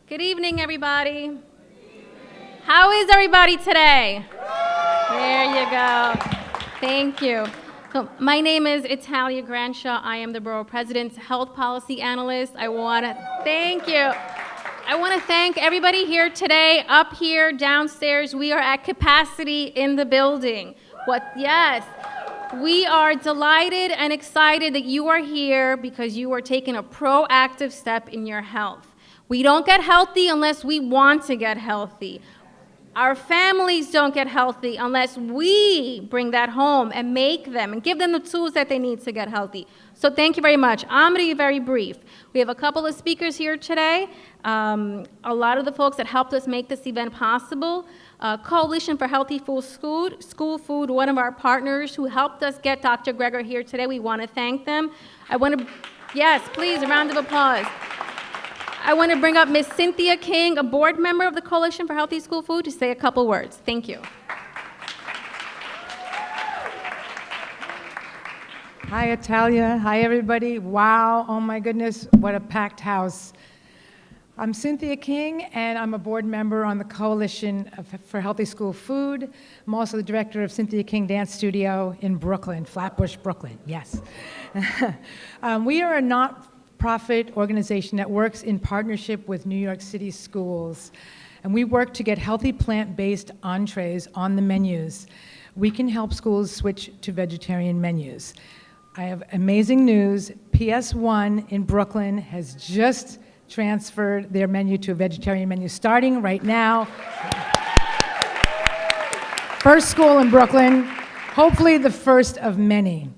Good evening, everybody. How is everybody today? There you go. Thank you. So my name is Italia Granshaw. I am the Borough President's Health Policy Analyst. I want to thank you. I want to thank everybody here today, up here, downstairs. We are at capacity in the building. Yes. We are delighted and excited that you are here because you are taking a proactive step in your health. We don't get healthy unless we want to get healthy. Our families don't get healthy unless we bring that home and make them and give them the tools that they need to get healthy. So thank you very much. I'm going to be very brief. We have a couple of speakers here today. A lot of the folks that helped us make this event possible. Coalition for Healthy School Food, one of our partners who helped us get Dr. Greger here today. We want to thank them. Yes, please, a round of applause. I want to bring up Ms. Cynthia King, a board member of the Coalition for Healthy School Food, to say a couple words. Thank you. Hi, Italia. Hi, everybody. Wow, oh my goodness, what a packed house. I'm Cynthia King, and I'm a board member on the Coalition for Healthy School Food. I'm also the director of Cynthia King Dance Studio in Brooklyn, Flatbush, Brooklyn, yes. We are a not-profit organization that works in partnership with New York City schools, and we work to get healthy plant-based entrees on the menus. We can help schools switch to vegetarian menus. I have amazing news. PS1 in Brooklyn has just transferred their menu to a vegetarian menu starting right now. First school in Brooklyn, hopefully the first of many.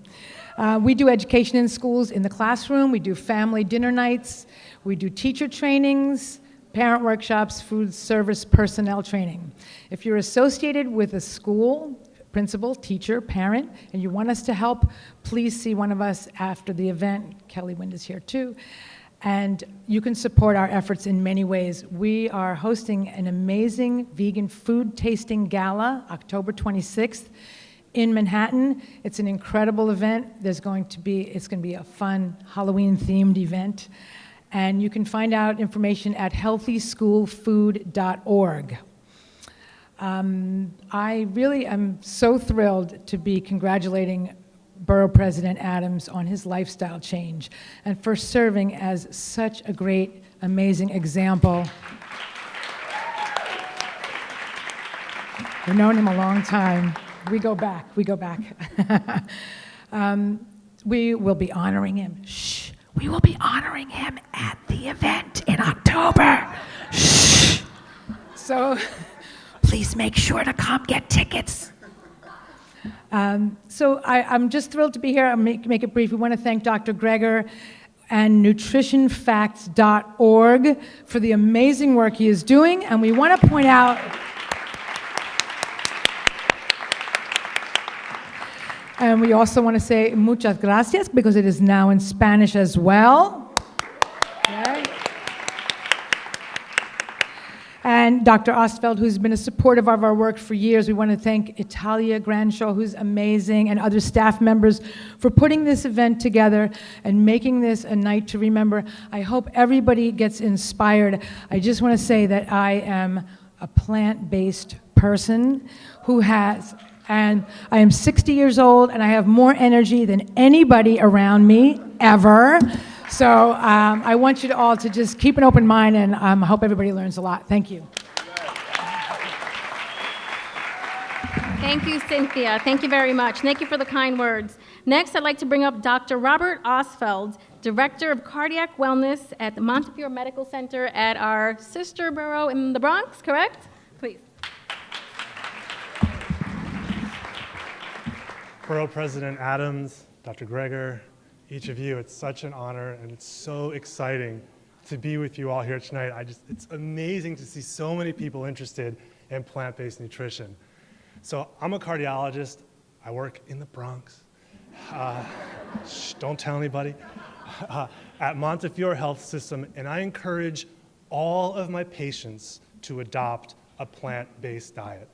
We do education in schools in the classroom. We do family dinner nights. We do teacher trainings, parent workshops, food service personnel training. If you're associated with a school, principal, teacher, parent, and you want us to help, please see one of us after the event. Kelly Wind is here too. And you can support our efforts in many ways. We are hosting an amazing vegan food tasting gala, October 26th in Manhattan. It's an incredible event. It's going to be a fun Halloween-themed event. And you can find out information at healthyschoolfood.org. I really am so thrilled to be congratulating Borough President Adams on his lifestyle change and for serving as such a great, amazing example. We've known him a long time. We go back. We will be honoring him. Shh. We will be honoring him at the event in October. Shh. So please make sure to come get tickets. So I'm just thrilled to be here. I'll make it brief. We want to thank Dr. Greger and nutritionfacts.org for the amazing work he is doing. And we want to point out and we also want to say muchas gracias because it is now in Spanish as well. Okay. And Dr. Ostfeld, who's been a supportive of our work for years. We want to thank Italia Granshaw, who's amazing, and other staff members for putting this event together and making this a night to remember. I hope everybody gets inspired. I just want to say that I am a plant-based person and I am 60 years old, and I have more energy than anybody around me ever. So I want you to all to just keep an open mind, and I hope everybody learns a lot. Thank you. Thank you, Cynthia. Thank you very much. Thank you for the kind words. Next, I'd like to bring up Dr. Robert Ostfeld, Director of Cardiac Wellness at the Montefiore Medical Center at our sister borough in the Bronx, correct? Please. Borough President Adams, Dr. Greger, each of you, it's such an honor and it's so exciting to be with you all here tonight. It's amazing to see so many people interested in plant-based nutrition. So I'm a cardiologist. I work in the Bronx. Don't tell anybody. At Montefiore Health System, and I encourage all of my patients to adopt a plant-based diet.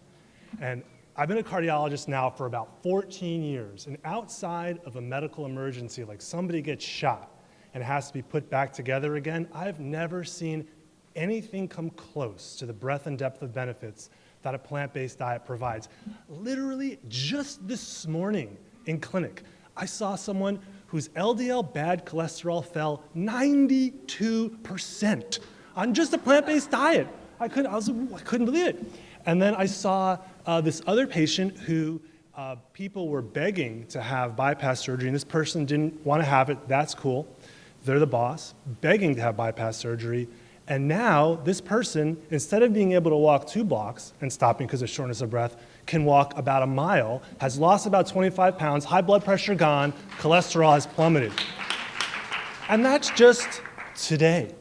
And I've been a cardiologist now for about 14 years, and outside of a medical emergency, like somebody gets shot and has to be put back together again, I've never seen anything come close to the breadth and depth of benefits that a plant-based diet provides. Literally just this morning in clinic, I saw someone whose LDL bad cholesterol fell 92% on just a plant-based diet. I couldn't believe it. And then I saw this other patient who people were begging to have bypass surgery, and this person didn't want to have it. That's cool. They're the boss, begging to have bypass surgery. And now this person, instead of being able to walk 2 blocks and stopping because of shortness of breath, can walk about a mile, has lost about 25 pounds, high blood pressure gone, cholesterol has plummeted. And that's just today.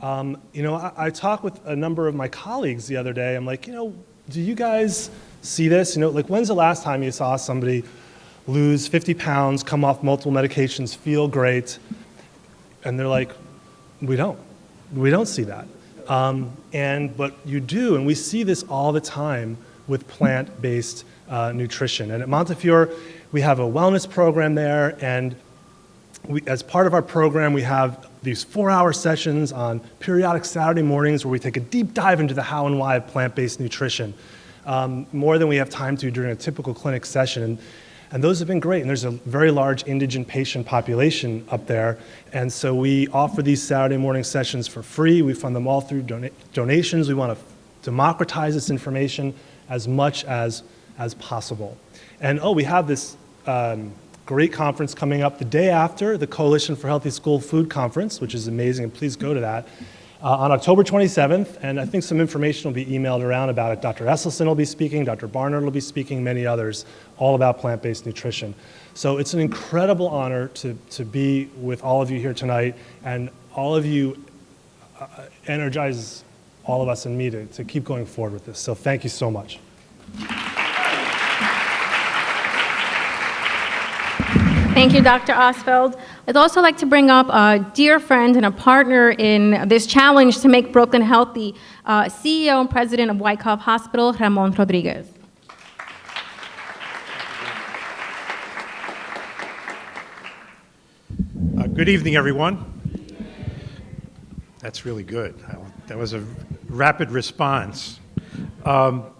I talked with a number of my colleagues the other day. I'm like, do you guys see this? When's the last time you saw somebody lose 50 pounds, come off multiple medications, feel great? And they're like, we don't see that. But you do, and we see this all the time with plant-based nutrition. And at Montefiore, we have a wellness program there, and as part of our program, we have these 4-hour sessions on periodic Saturday mornings where we take a deep dive into the how and why of plant-based nutrition, more than we have time to during a typical clinic session. And those have been great, and there's a very large indigent patient population up there, and so we offer these Saturday morning sessions for free. We fund them all through donations. We want to democratize this information as much as possible. And we have this great conference coming up the day after the Coalition for Healthy School Food Conference, which is amazing, and please go to that, on October 27th, and I think some information will be emailed around about it. Dr. Esselstyn will be speaking, Dr. Barnard will be speaking, many others, all about plant-based nutrition. So it's an incredible honor to be with all of you here tonight, and all of you energize all of us and me to keep going forward with this. So thank you so much. Thank you, Dr. Osfeld. I'd also like to bring up a dear friend and a partner in this challenge to make Brooklyn healthy, CEO and President of Wyckoff Hospital, Ramon Rodriguez. Good evening, everyone. That's really good. That was a rapid response. I'm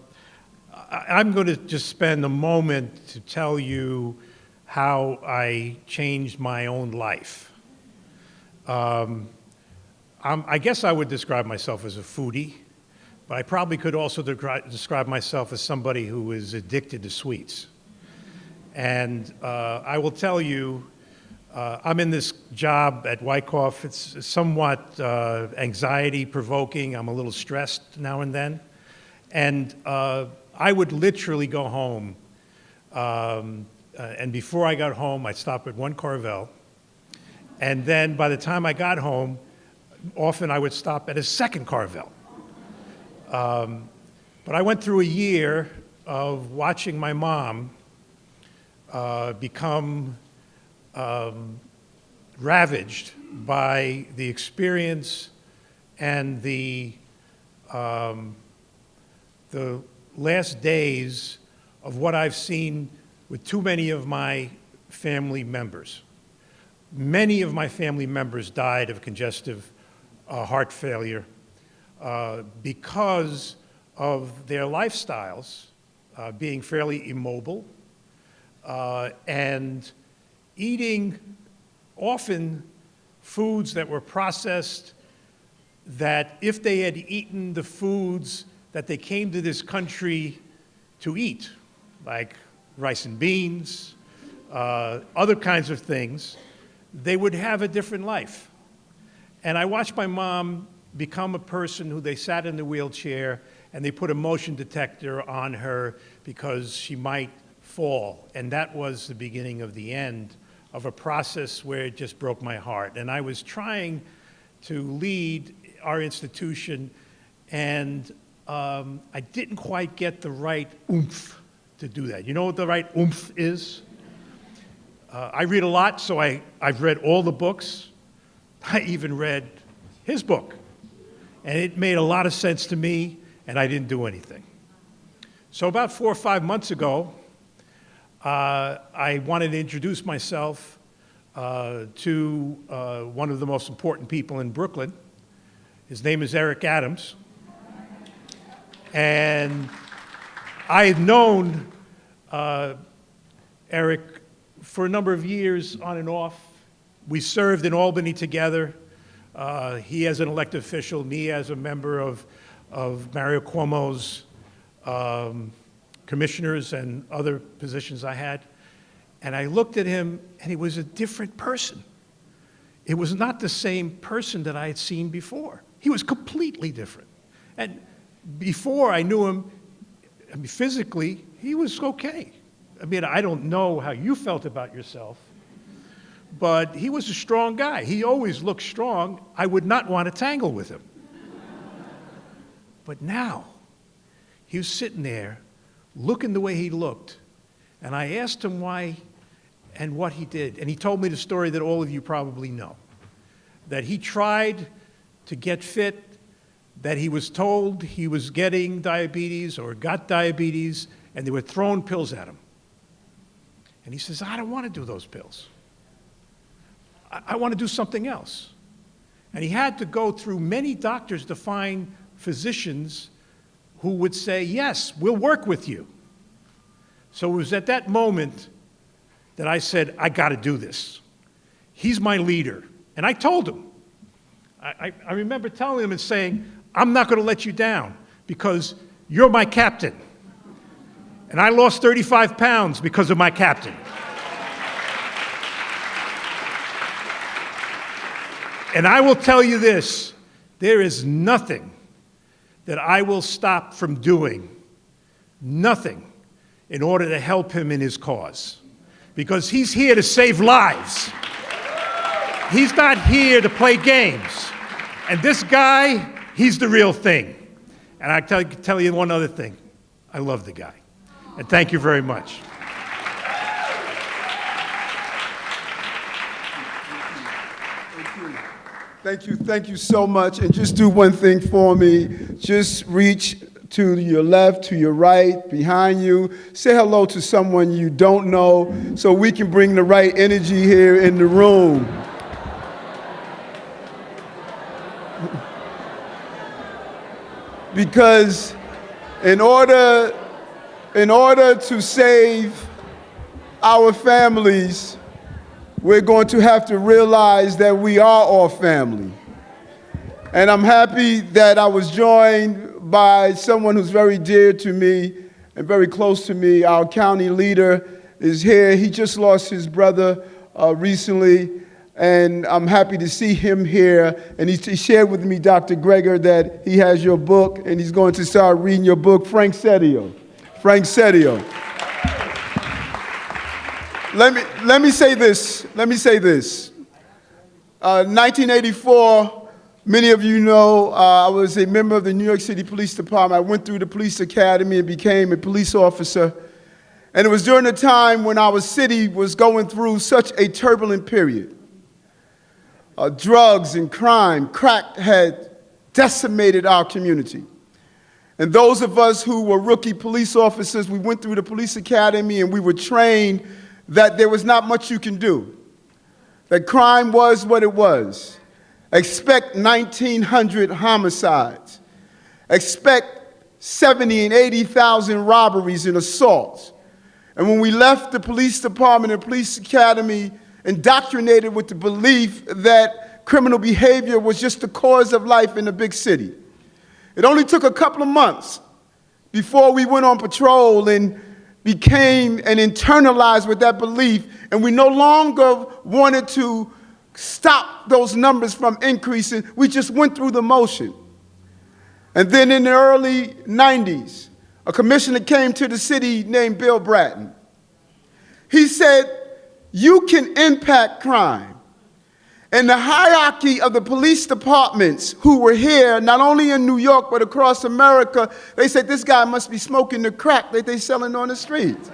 going to just spend a moment to tell you how I changed my own life. I guess I would describe myself as a foodie, but I probably could also describe myself as somebody who is addicted to sweets. And I will tell you, I'm in this job at Wyckoff. It's somewhat anxiety-provoking. I'm a little stressed now and then. And I would literally go home, and before I got home, I'd stop at one Carvel. And then by the time I got home, often I would stop at a second Carvel. But I went through a year of watching my mom become ravaged by the experience and the last days of what I've seen with too many of my family members. Many of my family members died of congestive heart failure because of their lifestyles being fairly immobile and eating often foods that were processed, that if they had eaten the foods that they came to this country to eat, like rice and beans, other kinds of things, they would have a different life. And I watched my mom become a person who they sat in the wheelchair and they put a motion detector on her because she might fall. And that was the beginning of the end of a process where it just broke my heart. And I was trying to lead our institution, and I didn't quite get the right oomph to do that. You know what the right oomph is? I read a lot, so I've read all the books. I even read his book. And it made a lot of sense to me, and I didn't do anything. So about 4 or 5 months ago, I wanted to introduce myself to one of the most important people in Brooklyn. His name is Eric Adams. And I had known Eric for a number of years on and off. We served in Albany together. He as an elected official, me as a member of Mario Cuomo's commissioners and other positions I had. And I looked at him, and he was a different person. It was not the same person that I had seen before. He was completely different. And before I knew him, I mean, physically, he was okay. I mean, I don't know how you felt about yourself, but he was a strong guy. He always looked strong. I would not want to tangle with him. But now, he was sitting there, looking the way he looked, and I asked him why and what he did. And he told me the story that all of you probably know, that he tried to get fit, that he was told he was getting diabetes or got diabetes, and they were throwing pills at him. And he says, I don't want to do those pills. I want to do something else. And he had to go through many doctors to find physicians who would say, yes, we'll work with you. So it was at that moment that I said, I got to do this. He's my leader. And I told him. I remember telling him and saying, I'm not going to let you down because you're my captain. And I lost 35 pounds because of my captain. And I will tell you this, there is nothing that I will stop from doing, nothing, in order to help him in his cause. Because he's here to save lives. He's not here to play games. And this guy, he's the real thing. And I tell you one other thing. I love the guy. And thank you very much. Thank you so much. And just do one thing for me. Just reach to your left, to your right, behind you. Say hello to someone you don't know so we can bring the right energy here in the room. Because in order to save our families, we're going to have to realize that we are all family. And I'm happy that I was joined by someone who's very dear to me and very close to me. Our county leader is here. He just lost his brother recently, and I'm happy to see him here. And he shared with me, Dr. Greger, that he has your book, and he's going to start reading your book, Frank Sedio. Frank Sedio. Let me say this. 1984, many of you know, I was a member of the New York City Police Department. I went through the police academy and became a police officer. And it was during the time when our city was going through such a turbulent period. Drugs and crime, crack had decimated our community. And those of us who were rookie police officers, we went through the police academy and we were trained that there was not much you can do, that crime was what it was. Expect 1,900 homicides. Expect 70 and 80,000 robberies and assaults. And when we left the police department and police academy, indoctrinated with the belief that criminal behavior was just the cause of life in a big city. It only took a couple of months before we went on patrol and became and internalized with that belief, and we no longer wanted to stop those numbers from increasing. We just went through the motion. And then in the early 90s, a commissioner came to the city named Bill Bratton. He said, you can impact crime. And the hierarchy of the police departments who were here, not only in New York, but across America, they said, this guy must be smoking the crack that they're selling on the streets.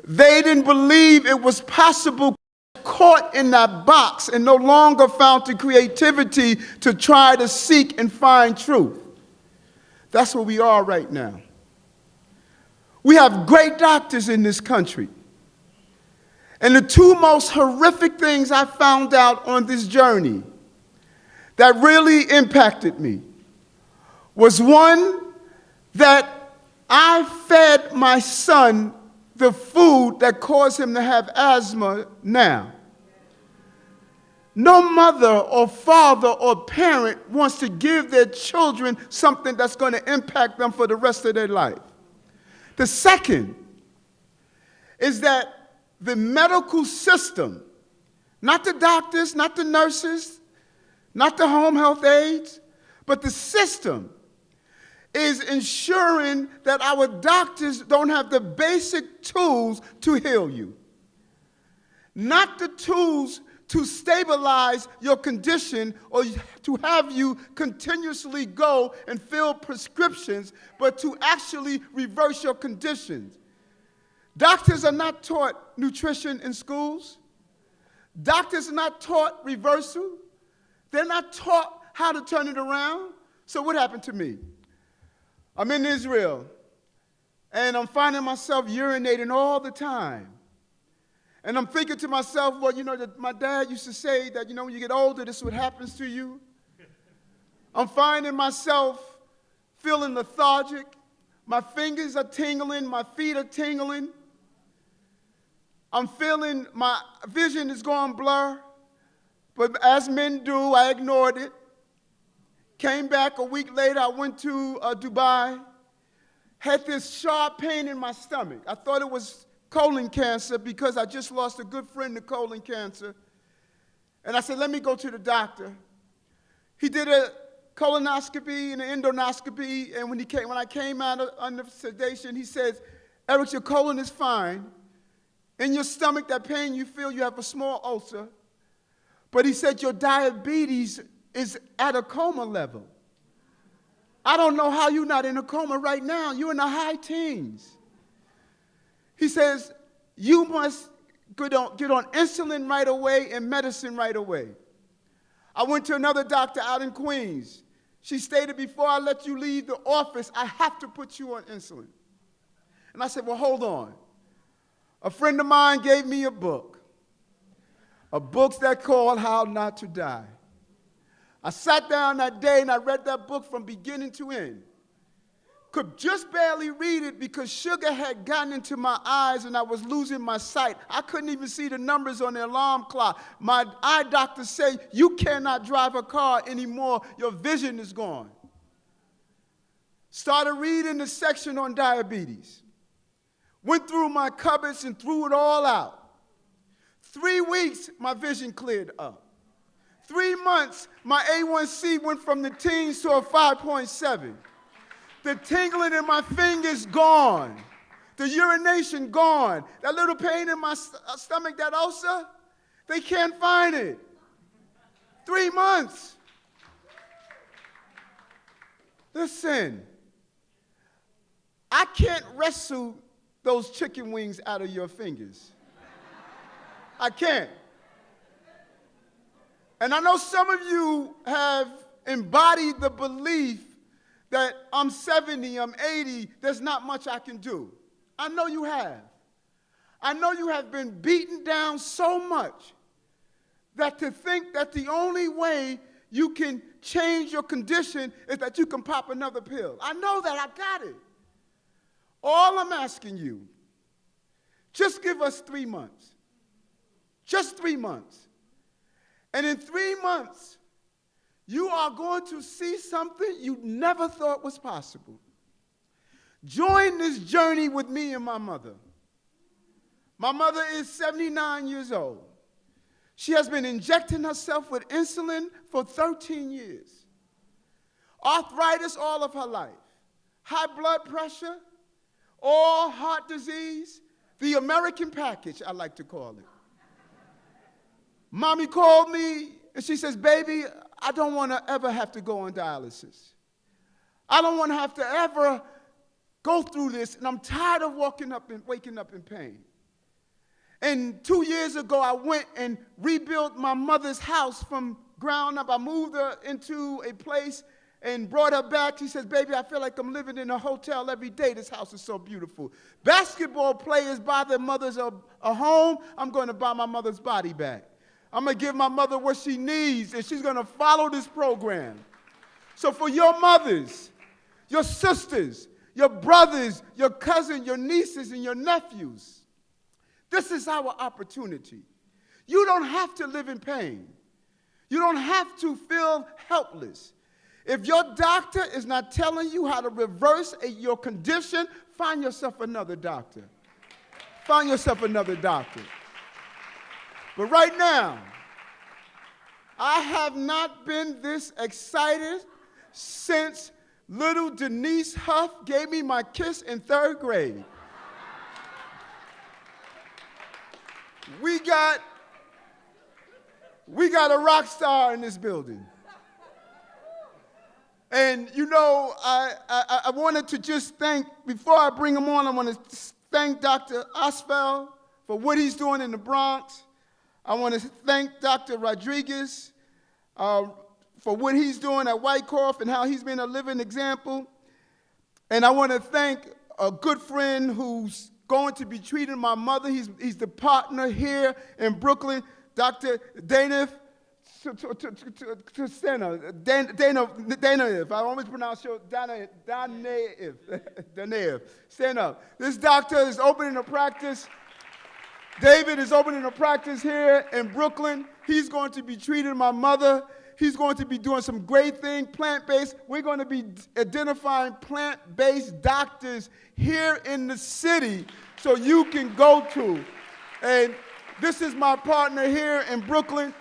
They didn't believe it was possible, caught in that box and no longer found the creativity to try to seek and find truth. That's where we are right now. We have great doctors in this country. And the two most horrific things I found out on this journey, that really impacted me was one that I fed my son the food that caused him to have asthma now. No mother or father or parent wants to give their children something that's going to impact them for the rest of their life. The second is that the medical system, not the doctors, not the nurses, not the home health aides, but the system is ensuring that our doctors don't have the basic tools to heal you. Not the tools to stabilize your condition or to have you continuously go and fill prescriptions, but to actually reverse your conditions. Doctors are not taught nutrition in schools. Doctors are not taught reversal. They're not taught how to turn it around. So what happened to me? I'm in Israel, and I'm finding myself urinating all the time. And I'm thinking to myself, well, my dad used to say that, when you get older, this is what happens to you. I'm finding myself feeling lethargic. My fingers are tingling. My feet are tingling. I'm feeling my vision is going blur. But as men do, I ignored it. Came back a week later. I went to Dubai. Had this sharp pain in my stomach. I thought it was colon cancer because I just lost a good friend to colon cancer. And I said, let me go to the doctor. He did a colonoscopy and an endoscopy, and when I came out under sedation, he says, Eric, your colon is fine. In your stomach, that pain you feel, you have a small ulcer. But he said, your diabetes is at a coma level. I don't know how you're not in a coma right now. You're in the high teens. He says, you must get on insulin right away and medicine right away. I went to another doctor out in Queens. She stated, before I let you leave the office, I have to put you on insulin. And I said, well, hold on. A friend of mine gave me a book that called How Not to Die. I sat down that day and I read that book from beginning to end. Could just barely read it because sugar had gotten into my eyes and I was losing my sight. I couldn't even see the numbers on the alarm clock. My eye doctor said, you cannot drive a car anymore. Your vision is gone. Started reading the section on diabetes. Went through my cupboards and threw it all out. 3 weeks, my vision cleared up. 3 months, my A1C went from the teens to a 5.7. The tingling in my fingers gone. The urination gone. That little pain in my stomach, that ulcer, they can't find it. 3 months. Listen, I can't wrestle those chicken wings out of your fingers. I can't. And I know some of you have embodied the belief that I'm 70, I'm 80, there's not much I can do. I know you have. I know you have been beaten down so much that to think that the only way you can change your condition is that you can pop another pill. I know that, I got it. All I'm asking you, just give us 3 months. Just 3 months. And in 3 months, you are going to see something you never thought was possible. Join this journey with me and my mother. My mother is 79 years old. She has been injecting herself with insulin for 13 years. Arthritis all of her life. High blood pressure, all heart disease, the American package, I like to call it. Mommy called me and she says, baby, I don't want to ever have to go on dialysis. I don't want to have to ever go through this, and I'm tired of waking up in pain. And 2 years ago, I went and rebuilt my mother's house from ground up. I moved her into a place and brought her back. She says, baby, I feel like I'm living in a hotel every day. This house is so beautiful. Basketball players buy their mothers a home. I'm going to buy my mother's body back. I'm going to give my mother what she needs, and she's going to follow this program. So for your mothers, your sisters, your brothers, your cousins, your nieces, and your nephews, this is our opportunity. You don't have to live in pain. You don't have to feel helpless. If your doctor is not telling you how to reverse your condition, find yourself another doctor. Find yourself another doctor. But right now, I have not been this excited since little Denise Huff gave me my kiss in 3rd grade. We got a rock star in this building. And you know, I wanted to just thank, before I bring him on, I want to thank Dr. Osfeld for what he's doing in the Bronx. I want to thank Dr. Rodriguez for what he's doing at Wyckoff and how he's been a living example. And I want to thank a good friend who's going to be treating my mother. He's the partner here in Brooklyn, Dr. Dana. Danaev. I always pronounce your Danaev. Stand up. This doctor is opening a practice. David is opening a practice here in Brooklyn. He's going to be treating my mother. He's going to be doing some great things, plant-based. We're going to be identifying plant-based doctors here in the city so you can go to. And this is my partner here in Brooklyn.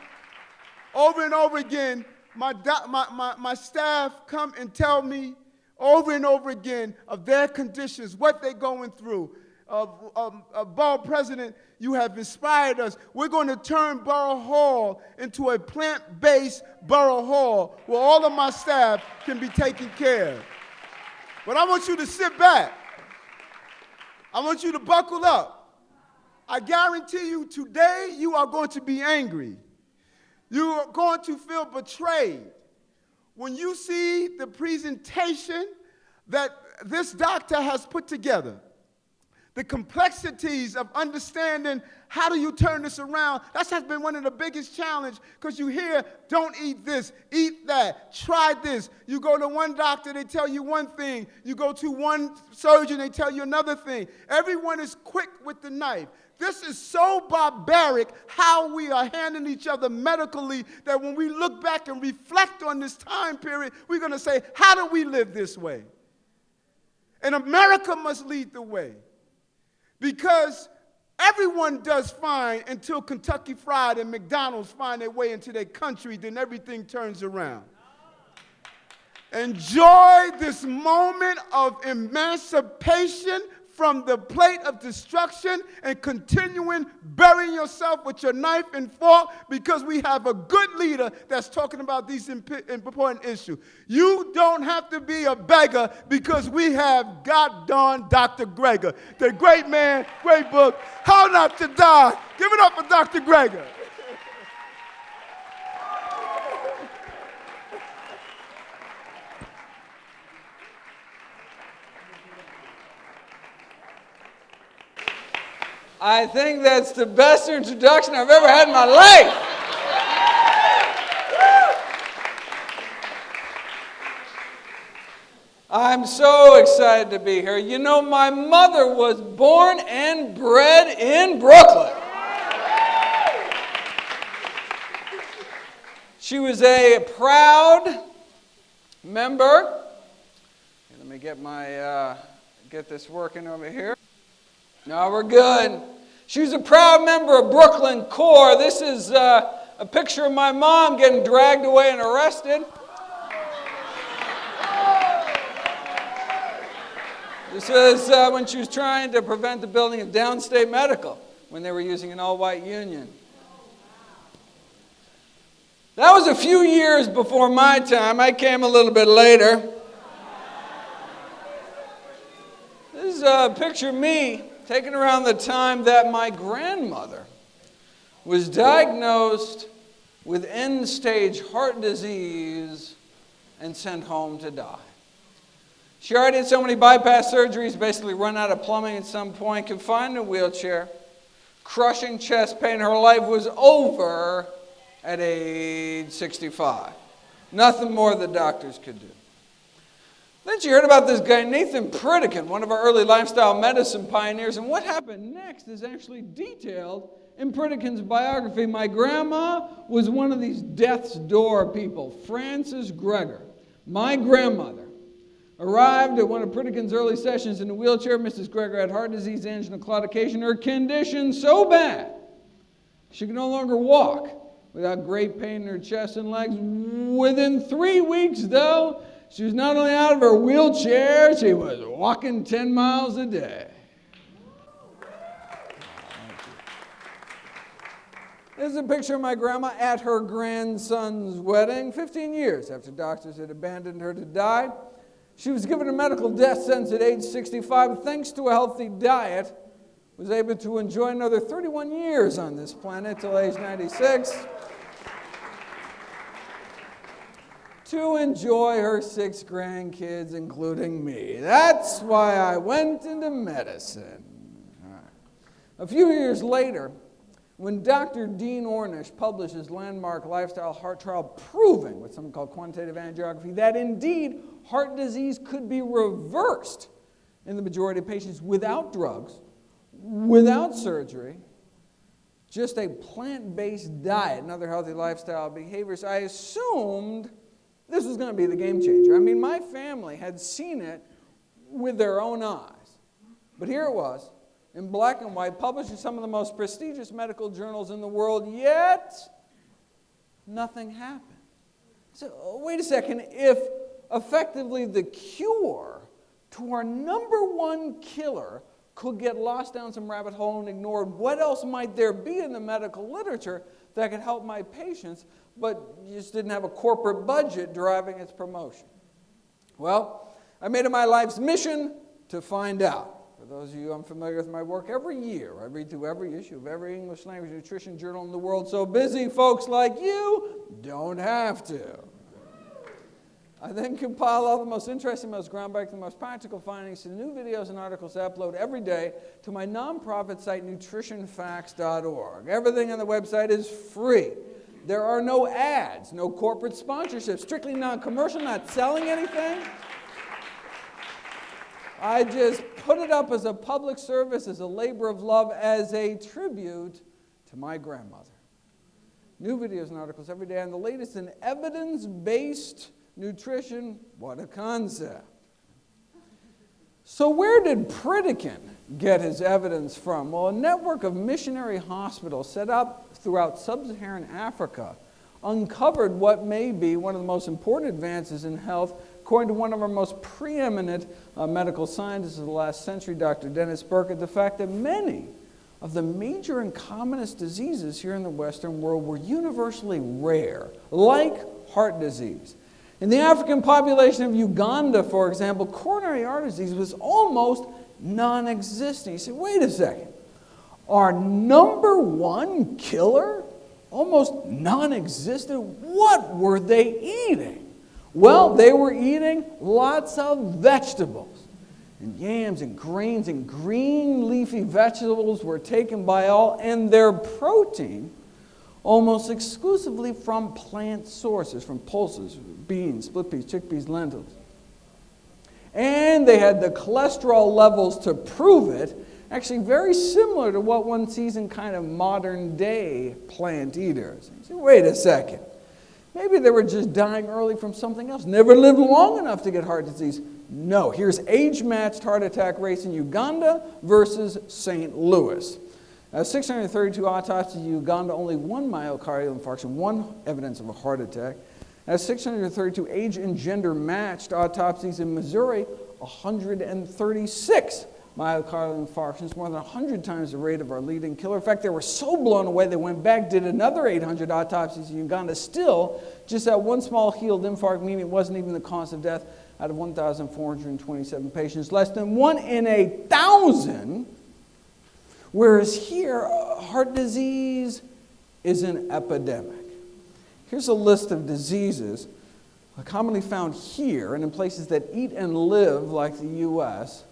Over and over again, my staff come and tell me over and over again of their conditions, what they're going through. Borough President, you have inspired us. We're going to turn Borough Hall into a plant-based Borough Hall where all of my staff can be taken care of. But I want you to sit back. I want you to buckle up. I guarantee you today you are going to be angry. You are going to feel betrayed. When you see the presentation that this doctor has put together, the complexities of understanding how do you turn this around, that has been one of the biggest challenges because you hear, don't eat this, eat that, try this. You go to one doctor, they tell you one thing. You go to one surgeon, they tell you another thing. Everyone is quick with the knife. This is so barbaric how we are handling each other medically that when we look back and reflect on this time period, we're going to say, how do we live this way? And America must lead the way. Because everyone does fine until Kentucky Fried and McDonald's find their way into their country, then everything turns around. Enjoy this moment of emancipation from the plate of destruction and continuing burying yourself with your knife and fork because we have a good leader that's talking about these important issues. You don't have to be a beggar because we have God darn Dr. Greger, the great man, great book, How Not to Die. Give it up for Dr. Greger. I think that's the best introduction I've ever had in my life. I'm so excited to be here. You know, my mother was born and bred in Brooklyn. She was a proud member. Let me get this working over here. No, we're good. She was a proud member of Brooklyn Core. This is a picture of my mom getting dragged away and arrested. This is when she was trying to prevent the building of Downstate Medical when they were using an all-white union. That was a few years before my time. I came a little bit later. This is a picture of me taken around the time that my grandmother was diagnosed with end-stage heart disease and sent home to die. She already had so many bypass surgeries, basically run out of plumbing at some point, confined in a wheelchair, crushing chest pain. Her life was over at age 65. Nothing more the doctors could do. Then she heard about this guy, Nathan Pritikin, one of our early lifestyle medicine pioneers, and what happened next is actually detailed in Pritikin's biography. My grandma was one of these death's door people, Frances Greger. My grandmother arrived at one of Pritikin's early sessions in a wheelchair. Mrs. Greger had heart disease, angina, claudication, her condition so bad she could no longer walk without great pain in her chest and legs. Within 3 weeks, though, she was not only out of her wheelchair, she was walking 10 miles a day. This is a picture of my grandma at her grandson's wedding, 15 years after doctors had abandoned her to die. She was given a medical death sentence at age 65, but thanks to a healthy diet, was able to enjoy another 31 years on this planet till age 96. To enjoy her 6 grandkids, including me. That's why I went into medicine. All right. A few years later, when Dr. Dean Ornish published his landmark lifestyle heart trial proving what's something called quantitative angiography, that indeed heart disease could be reversed in the majority of patients without drugs, without surgery, just a plant-based diet and other healthy lifestyle behaviors, I assumed this was going to be the game changer. I mean, my family had seen it with their own eyes. But here it was, in black and white, published in some of the most prestigious medical journals in the world, yet nothing happened. So, wait a second, if effectively the cure to our #1 killer could get lost down some rabbit hole and ignored, what else might there be in the medical literature that could help my patients, but you just didn't have a corporate budget driving its promotion? Well, I made it my life's mission to find out. For those of you unfamiliar with my work, every year I read through every issue of every English language nutrition journal in the world, so busy folks like you don't have to. I then compile all the most interesting, most groundbreaking, most practical findings to new videos and articles I upload every day to my nonprofit site, nutritionfacts.org. Everything on the website is free. There are no ads, no corporate sponsorships, strictly non-commercial, not selling anything. I just put it up as a public service, as a labor of love, as a tribute to my grandmother. New videos and articles every day, and the latest in evidence-based nutrition. What a concept. So where did Pritikin get his evidence from? Well, a network of missionary hospitals set up throughout sub-Saharan Africa uncovered what may be one of the most important advances in health, according to one of our most preeminent medical scientists of the last century, Dr. Dennis Burkitt, the fact that many of the major and commonest diseases here in the Western world were universally rare, like heart disease. In the African population of Uganda, for example, coronary artery disease was almost non-existent. You say, wait a second, our #1 killer, almost non-existent? What were they eating? Well, they were eating lots of vegetables. And yams and grains and green leafy vegetables were taken by all, and their protein almost exclusively from plant sources, from pulses, beans, split peas, chickpeas, lentils. And they had the cholesterol levels to prove it, actually very similar to what one sees in kind of modern day plant eaters. You say, wait a second, maybe they were just dying early from something else, never lived long enough to get heart disease. No, here's age-matched heart attack rates in Uganda versus St. Louis. 632 autopsies in Uganda, only 1 myocardial infarction, 1 evidence of a heart attack. 632 age and gender matched autopsies in Missouri, 136 myocardial infarctions, more than 100 times the rate of our leading killer. In fact, they were so blown away they went back, did another 800 autopsies in Uganda. Still, just that one small healed infarct, meaning it wasn't even the cause of death out of 1,427 patients, less than 1 in 1,000. Whereas here, heart disease is an epidemic. Here's a list of diseases commonly found here and in places that eat and live like the U.S.,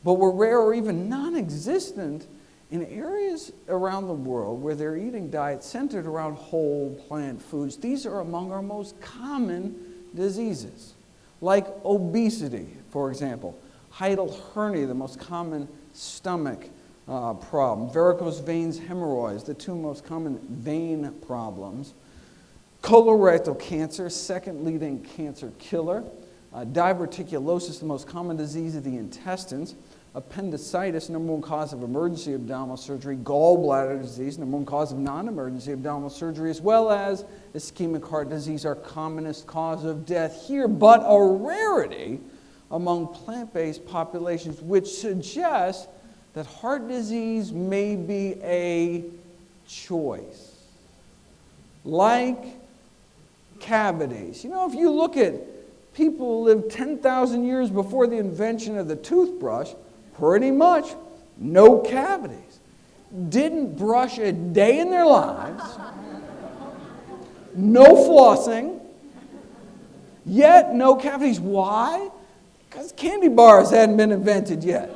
but were rare or even non-existent In areas around the world where they're eating diets centered around whole plant foods, these are among our most common diseases, like obesity, for example, hiatal hernia, the most common stomach problem, varicose veins, hemorrhoids, the two most common vein problems, colorectal cancer, second leading cancer killer, diverticulosis, the most common disease of the intestines, appendicitis, number one cause of emergency abdominal surgery, gallbladder disease, number one cause of non-emergency abdominal surgery, as well as ischemic heart disease, our commonest cause of death here, but a rarity among plant-based populations, which suggests that heart disease may be a choice. Like cavities. You know, if you look at people who lived 10,000 years before the invention of the toothbrush, pretty much no cavities. Didn't brush a day in their lives. No flossing. Yet no cavities. Why? Because candy bars hadn't been invented yet.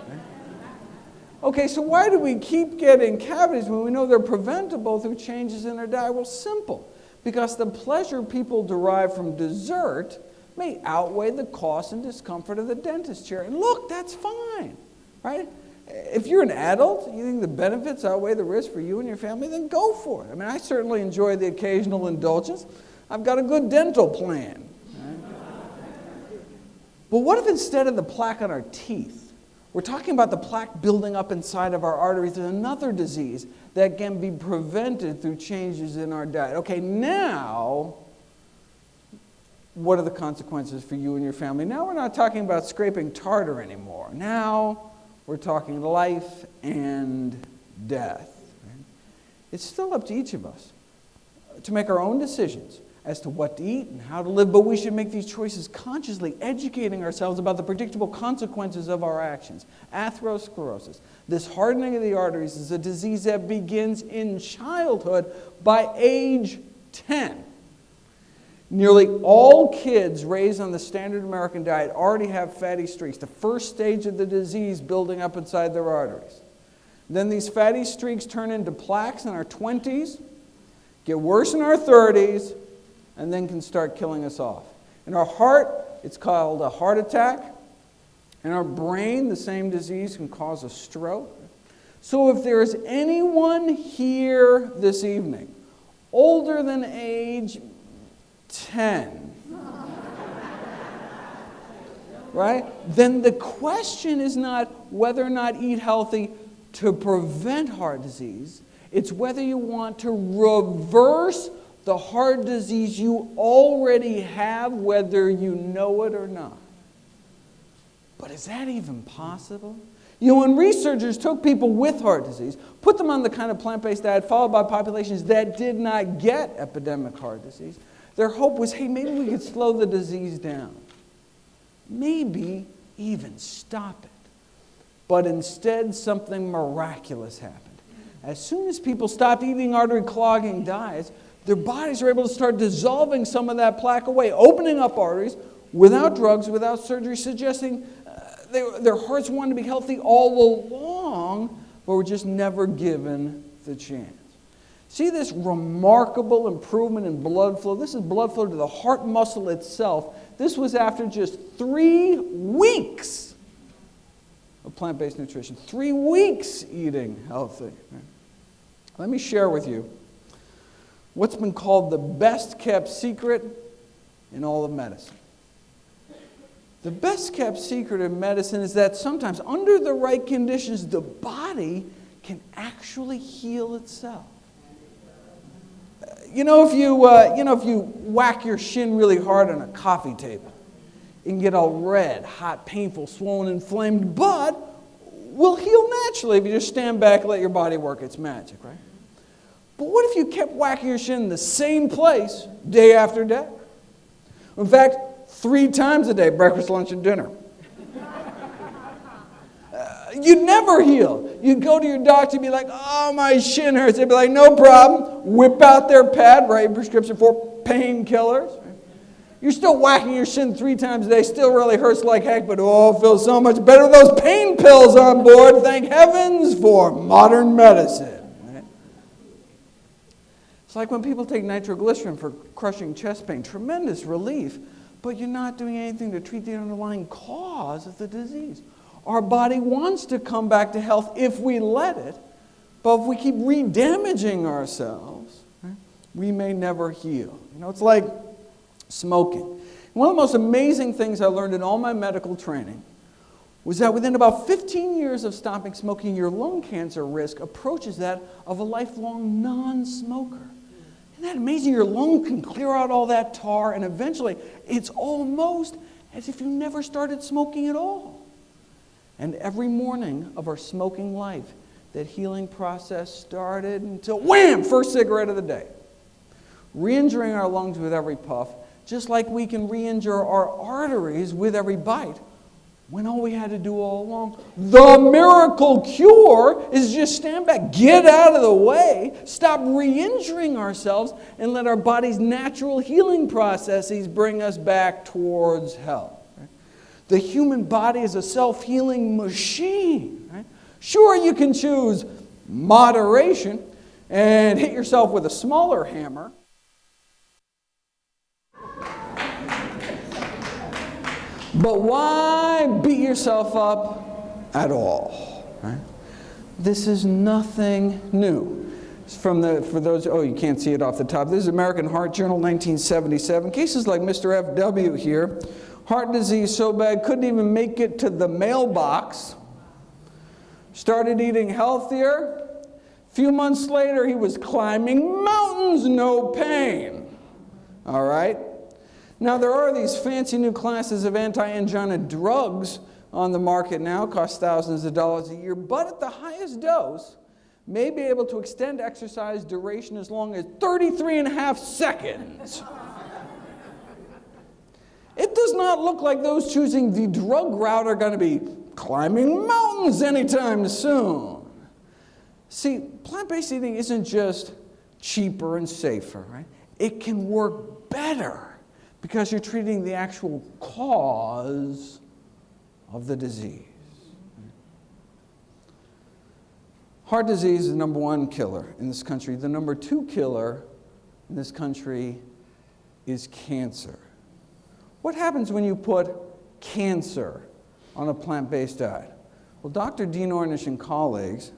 Okay, so why do we keep getting cavities when we know they're preventable through changes in our diet? Well, simple. Because the pleasure people derive from dessert may outweigh the cost and discomfort of the dentist chair. And look, that's fine, right? If you're an adult, you think the benefits outweigh the risk for you and your family, then go for it. I mean, I certainly enjoy the occasional indulgence. I've got a good dental plan. Right? But what if instead of the plaque on our teeth, we're talking about the plaque building up inside of our arteries? There's another disease that can be prevented through changes in our diet. Okay, now, what are the consequences for you and your family? Now we're not talking about scraping tartar anymore. Now we're talking life and death. Right? It's still up to each of us to make our own decisions as to what to eat and how to live, but we should make these choices consciously, educating ourselves about the predictable consequences of our actions. Atherosclerosis, this hardening of the arteries, is a disease that begins in childhood by age 10. Nearly all kids raised on the standard American diet already have fatty streaks, the first stage of the disease building up inside their arteries. Then these fatty streaks turn into plaques in our 20s, get worse in our 30s, and then can start killing us off. In our heart, it's called a heart attack. In our brain, the same disease can cause a stroke. So if there's anyone here this evening older than age 10, right? Then the question is not whether or not eat healthy to prevent heart disease. It's whether you want to reverse the heart disease you already have, whether you know it or not. But is that even possible? You know, when researchers took people with heart disease, put them on the kind of plant-based diet followed by populations that did not get epidemic heart disease, their hope was, hey, maybe we could slow the disease down. Maybe even stop it. But instead, something miraculous happened. As soon as people stopped eating artery-clogging diets, their bodies are able to start dissolving some of that plaque away, opening up arteries without drugs, without surgery, suggesting their hearts wanted to be healthy all along, but were just never given the chance. See this remarkable improvement in blood flow? This is blood flow to the heart muscle itself. This was after just 3 weeks of plant-based nutrition. 3 weeks eating healthy. Let me share with you what's been called the best-kept secret in all of medicine. The best-kept secret in medicine is that sometimes, under the right conditions, the body can actually heal itself. You know, if you whack your shin really hard on a coffee table, it can get all red, hot, painful, swollen, inflamed, but will heal naturally if you just stand back and let your body work its magic, right? But what if you kept whacking your shin in the same place day after day? In fact, 3 times a day, breakfast, lunch, and dinner. You'd never heal. You'd go to your doctor and be like, oh, my shin hurts. They'd be like, no problem. Whip out their pad, write a prescription for painkillers. You're still whacking your shin 3 times a day, still really hurts like heck, but oh, it feels so much better with those pain pills on board. Thank heavens for modern medicine. Right? It's like when people take nitroglycerin for crushing chest pain, tremendous relief, but you're not doing anything to treat the underlying cause of the disease. Our body wants to come back to health if we let it, but if we keep re-damaging ourselves, right, we may never heal. You know, it's like smoking. One of the most amazing things I learned in all my medical training was that within about 15 years of stopping smoking, your lung cancer risk approaches that of a lifelong non-smoker. Isn't that amazing? Your lung can clear out all that tar, and eventually it's almost as if you never started smoking at all. And every morning of our smoking life, that healing process started until, wham, first cigarette of the day. Re-injuring our lungs with every puff, just like we can re-injure our arteries with every bite, when all we had to do all along, the miracle cure, is just stand back, get out of the way, stop re-injuring ourselves, and let our body's natural healing processes bring us back towards health. Right? The human body is a self-healing machine. Right? Sure, you can choose moderation and hit yourself with a smaller hammer, but why beat yourself up at all? Right? This is nothing new. It's from for those, oh, you can't see it off the top. This is American Heart Journal, 1977. Cases like Mr. F.W. here, heart disease so bad, couldn't even make it to the mailbox. Started eating healthier. A few months later, he was climbing mountains, no pain. All right? Now, there are these fancy new classes of anti-angina drugs on the market now, cost thousands of dollars a year, but at the highest dose, may be able to extend exercise duration as long as 33.5 seconds. It does not look like those choosing the drug route are going to be climbing mountains anytime soon. See, plant-based eating isn't just cheaper and safer, right? It can work better, because you're treating the actual cause of the disease. Heart disease is the number 1 killer in this country. The number 2 killer in this country is cancer. What happens when you put cancer on a plant-based diet? Well, Dr. Dean Ornish and colleagues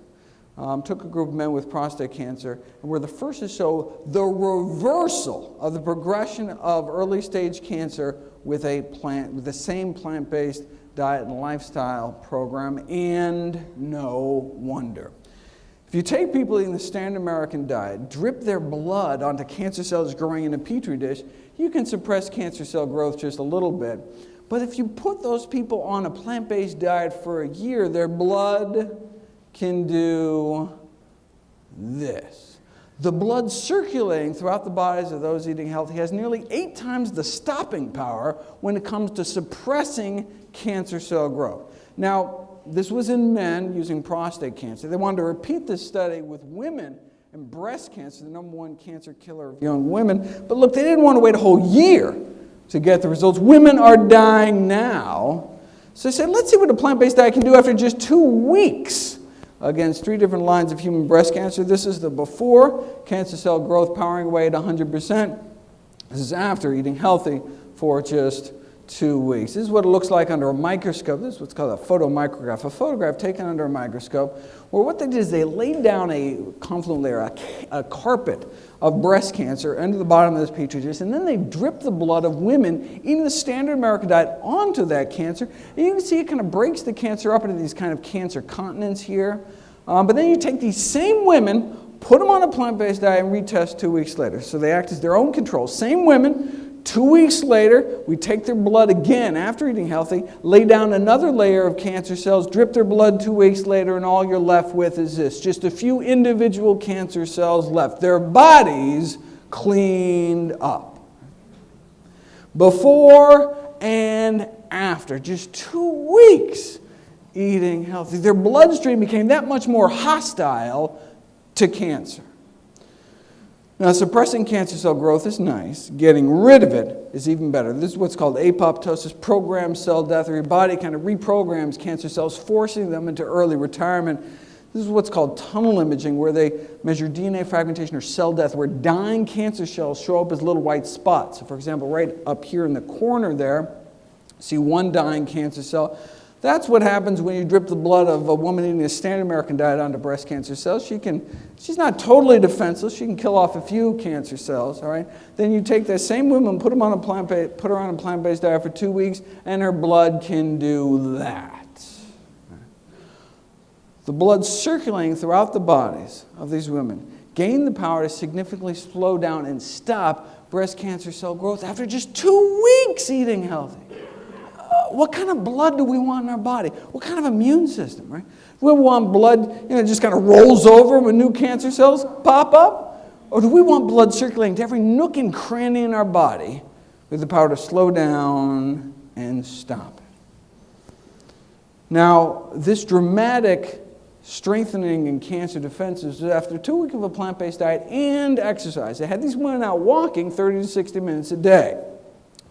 took a group of men with prostate cancer and were the first to show the reversal of the progression of early-stage cancer with the same plant-based diet and lifestyle program, and no wonder. If you take people eating the standard American diet, drip their blood onto cancer cells growing in a petri dish, you can suppress cancer cell growth just a little bit. But if you put those people on a plant-based diet for a year, their blood can do this. The blood circulating throughout the bodies of those eating healthy has nearly 8 times the stopping power when it comes to suppressing cancer cell growth. Now, this was in men using prostate cancer. They wanted to repeat this study with women and breast cancer, the number 1 cancer killer of young women. But look, they didn't want to wait a whole year to get the results. Women are dying now. So they said, let's see what a plant-based diet can do after just 2 weeks against 3 different lines of human breast cancer. This is the before, cancer cell growth powering away at 100%. This is after eating healthy for just 2 weeks. This is what it looks like under a microscope. This is what's called a photomicrograph. A photograph taken under a microscope, where what they did is they laid down a confluent layer, a carpet of breast cancer under the bottom of this petri dish, and then they dripped the blood of women eating the standard American diet onto that cancer. And you can see it kind of breaks the cancer up into these kind of cancer continents here. But then you take these same women, put them on a plant-based diet, and retest 2 weeks later. So they act as their own control. Same women. 2 weeks later, we take their blood again after eating healthy, lay down another layer of cancer cells, drip their blood 2 weeks later, and all you're left with is this. Just a few individual cancer cells left. Their bodies cleaned up. Before and after, just 2 weeks eating healthy, their bloodstream became that much more hostile to cancer. Now, suppressing cancer cell growth is nice. Getting rid of it is even better. This is what's called apoptosis, programmed cell death, where your body kind of reprograms cancer cells, forcing them into early retirement. This is what's called tunnel imaging, where they measure DNA fragmentation or cell death, where dying cancer cells show up as little white spots. So, for example, right up here in the corner there, see one dying cancer cell. That's what happens when you drip the blood of a woman eating a standard American diet onto breast cancer cells. She's not totally defenseless. She can kill off a few cancer cells, all right? Then you take that same woman, put her on a plant-based diet for 2 weeks, and her blood can do that. The blood circulating throughout the bodies of these women gain the power to significantly slow down and stop breast cancer cell growth after just 2 weeks eating healthy. What kind of blood do we want in our body? What kind of immune system, right? Do we want blood, just kind of rolls over when new cancer cells pop up? Or do we want blood circulating to every nook and cranny in our body with the power to slow down and stop it? Now, this dramatic strengthening in cancer defenses was after 2 weeks of a plant-based diet and exercise. They had these women out walking 30 to 60 minutes a day.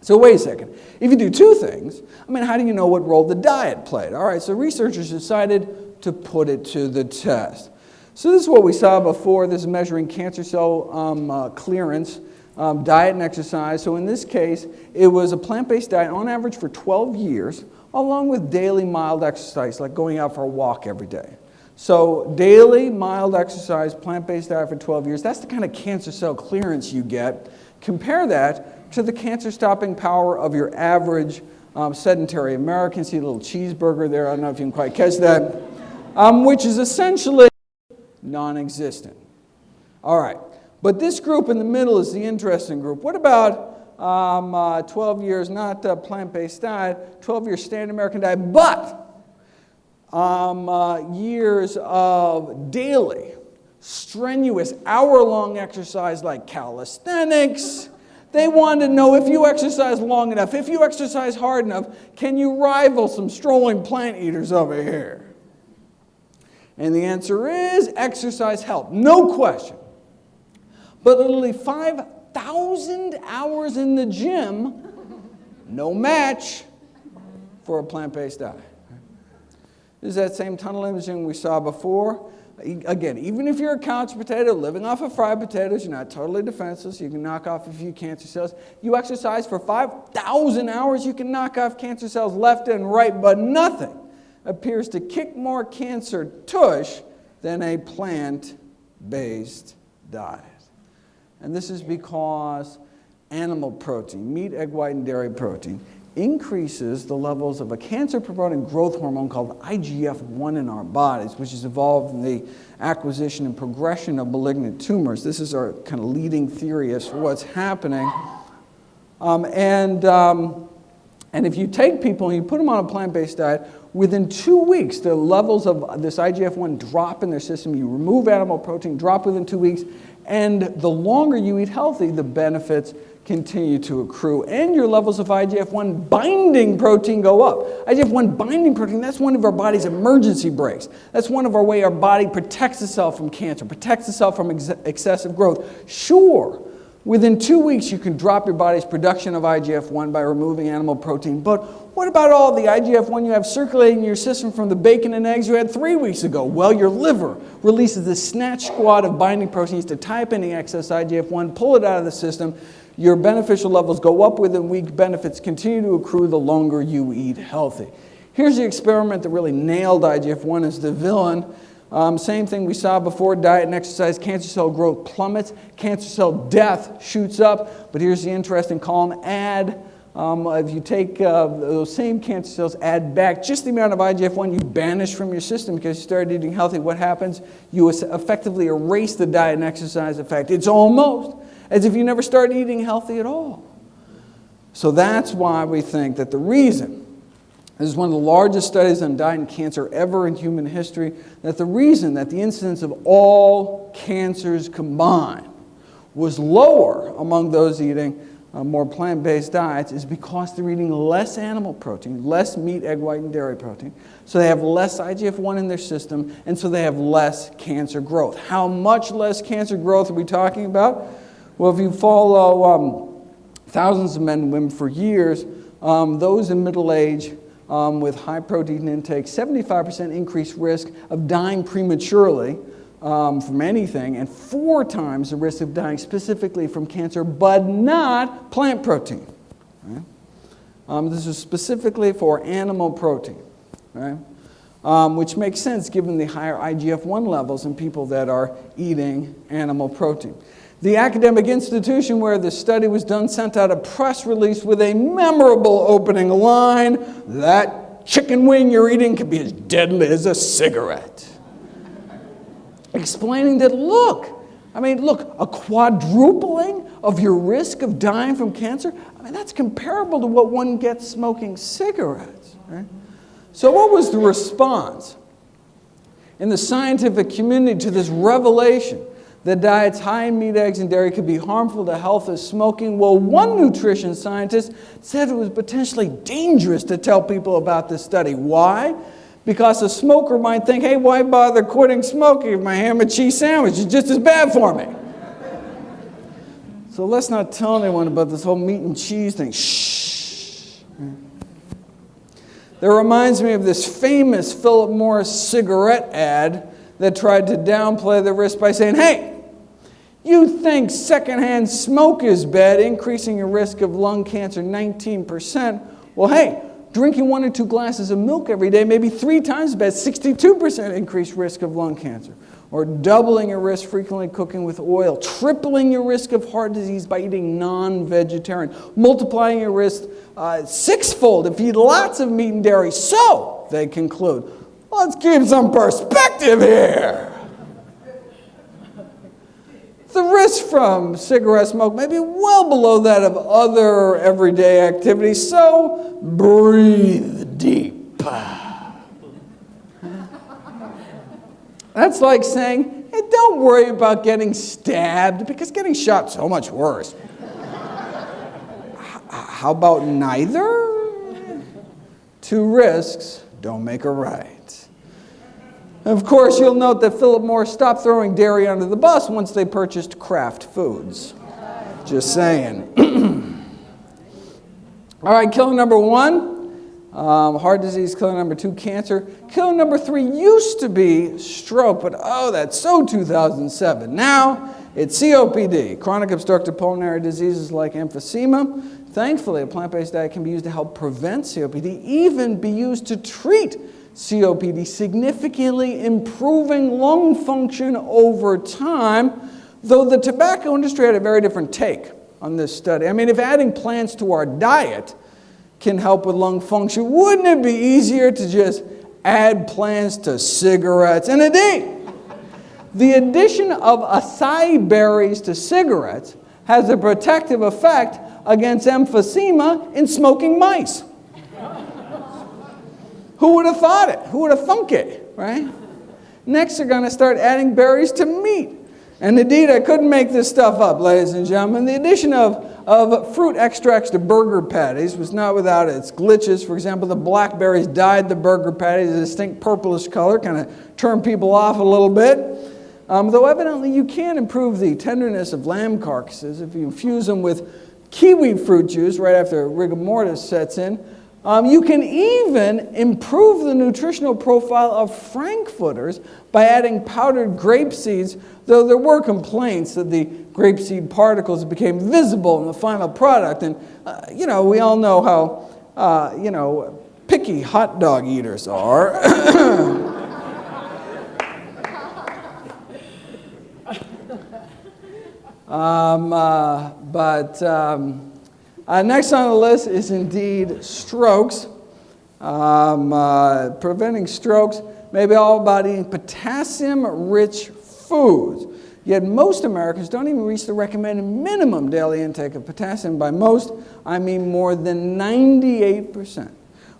So wait a second. If you do two things, how do you know what role the diet played? All right, so researchers decided to put it to the test. So this is what we saw before. This is measuring cancer cell clearance, diet and exercise. So in this case, it was a plant-based diet on average for 12 years, along with daily mild exercise, like going out for a walk every day. So daily mild exercise, plant-based diet for 12 years, that's the kind of cancer cell clearance you get. Compare that to the cancer-stopping power of your average sedentary American. See a little cheeseburger there, I don't know if you can quite catch that, which is essentially non-existent. All right, but this group in the middle is the interesting group. What about 12 years, not plant-based diet, 12 years standard American diet, but years of daily, strenuous, hour-long exercise like calisthenics. They wanted to know if you exercise long enough, if you exercise hard enough, can you rival some strolling plant eaters over here? And the answer is exercise helped, no question. But literally 5,000 hours in the gym, no match for a plant-based diet. This is that same tunnel imaging we saw before. Again, even if you're a couch potato living off of fried potatoes, you're not totally defenseless. You can knock off a few cancer cells. You exercise for 5,000 hours, you can knock off cancer cells left and right, but nothing appears to kick more cancer tush than a plant-based diet. And this is because animal protein, meat, egg white, and dairy protein, increases the levels of a cancer-promoting growth hormone called IGF-1 in our bodies, which is involved in the acquisition and progression of malignant tumors. This is our kind of leading theory as to what's happening. And if you take people and you put them on a plant-based diet, within 2 weeks, the levels of this IGF-1 drop in their system. You remove animal protein, drop within 2 weeks, and the longer you eat healthy, the benefits continue to accrue, and your levels of IGF-1 binding protein go up. IGF-1 binding protein, that's one of our body's emergency brakes. That's one of our way our body protects itself from cancer, protects itself from excessive growth. Sure, within 2 weeks you can drop your body's production of IGF-1 by removing animal protein, but what about all the IGF-1 you have circulating in your system from the bacon and eggs you had 3 weeks ago? Well, your liver releases this snatch squad of binding proteins to tie up any excess IGF-1, pull it out of the system. Your beneficial levels go up within week. Benefits continue to accrue the longer you eat healthy. Here's the experiment that really nailed IGF-1 as the villain. Same thing we saw before, diet and exercise, cancer cell growth plummets, cancer cell death shoots up. But here's the interesting column, add. If you take those same cancer cells, add back just the amount of IGF-1 you banish from your system because you started eating healthy, what happens? You effectively erase the diet and exercise effect. It's almost as if you never started eating healthy at all. So that's why we think that the reason, this is one of the largest studies on diet and cancer ever in human history, that the reason that the incidence of all cancers combined was lower among those eating more plant-based diets is because they're eating less animal protein, less meat, egg white, and dairy protein. So they have less IGF-1 in their system, and so they have less cancer growth. How much less cancer growth are we talking about? Well, if you follow thousands of men and women for years, those in middle age with high protein intake, 75% increased risk of dying prematurely from anything, and 4 times the risk of dying specifically from cancer, but not plant protein. Right? This is specifically for animal protein, right? Which makes sense given the higher IGF-1 levels in people that are eating animal protein. The academic institution where this study was done sent out a press release with a memorable opening line, "That chicken wing you're eating could be as deadly as a cigarette." Explaining that, look, a quadrupling of your risk of dying from cancer, that's comparable to what one gets smoking cigarettes, right? So what was the response in the scientific community to this revelation that diets high in meat, eggs, and dairy could be harmful to health as smoking? Well, one nutrition scientist said it was potentially dangerous to tell people about this study. Why? Because a smoker might think, hey, why bother quitting smoking if my ham and cheese sandwich is just as bad for me? So let's not tell anyone about this whole meat and cheese thing. Shh. That reminds me of this famous Philip Morris cigarette ad that tried to downplay the risk by saying, hey, you think secondhand smoke is bad, increasing your risk of lung cancer 19%. Well, hey, drinking 1 or 2 glasses of milk every day may be 3 times as bad, 62% increased risk of lung cancer. Or doubling your risk frequently cooking with oil, tripling your risk of heart disease by eating non-vegetarian, multiplying your risk 6-fold if you eat lots of meat and dairy. So, they conclude, let's keep some perspective here. The risk from cigarette smoke may be well below that of other everyday activities, so breathe deep. That's like saying, hey, don't worry about getting stabbed, because getting shot is so much worse. How about neither? 2 risks don't make a right. Of course, you'll note that Philip Morris stopped throwing dairy under the bus once they purchased Kraft Foods. Just saying. All right, killer number 1. Heart disease. Killer number 2, cancer. Killer number 3 used to be stroke, but that's so 2007. Now it's COPD, chronic obstructive pulmonary diseases like emphysema. Thankfully, a plant-based diet can be used to help prevent COPD, even be used to treat COPD, significantly improving lung function over time, though the tobacco industry had a very different take on this study. If adding plants to our diet can help with lung function, wouldn't it be easier to just add plants to cigarettes? And indeed, the addition of acai berries to cigarettes has a protective effect against emphysema in smoking mice. Who would have thought it? Who would have thunk it, right? Next, they're going to start adding berries to meat. And indeed, I couldn't make this stuff up, ladies and gentlemen. The addition of fruit extracts to burger patties was not without its glitches. For example, the blackberries dyed the burger patties a distinct purplish color, kind of turned people off a little bit. Though evidently you can improve the tenderness of lamb carcasses if you infuse them with kiwi fruit juice right after rigor mortis sets in. You can even improve the nutritional profile of frankfurters by adding powdered grape seeds, though there were complaints that the grapeseed particles became visible in the final product. And, we all know how, picky hot dog eaters are. Next on the list is indeed strokes. Preventing strokes may be all about eating potassium-rich foods. Yet most Americans don't even reach the recommended minimum daily intake of potassium. By most, I mean more than 98%.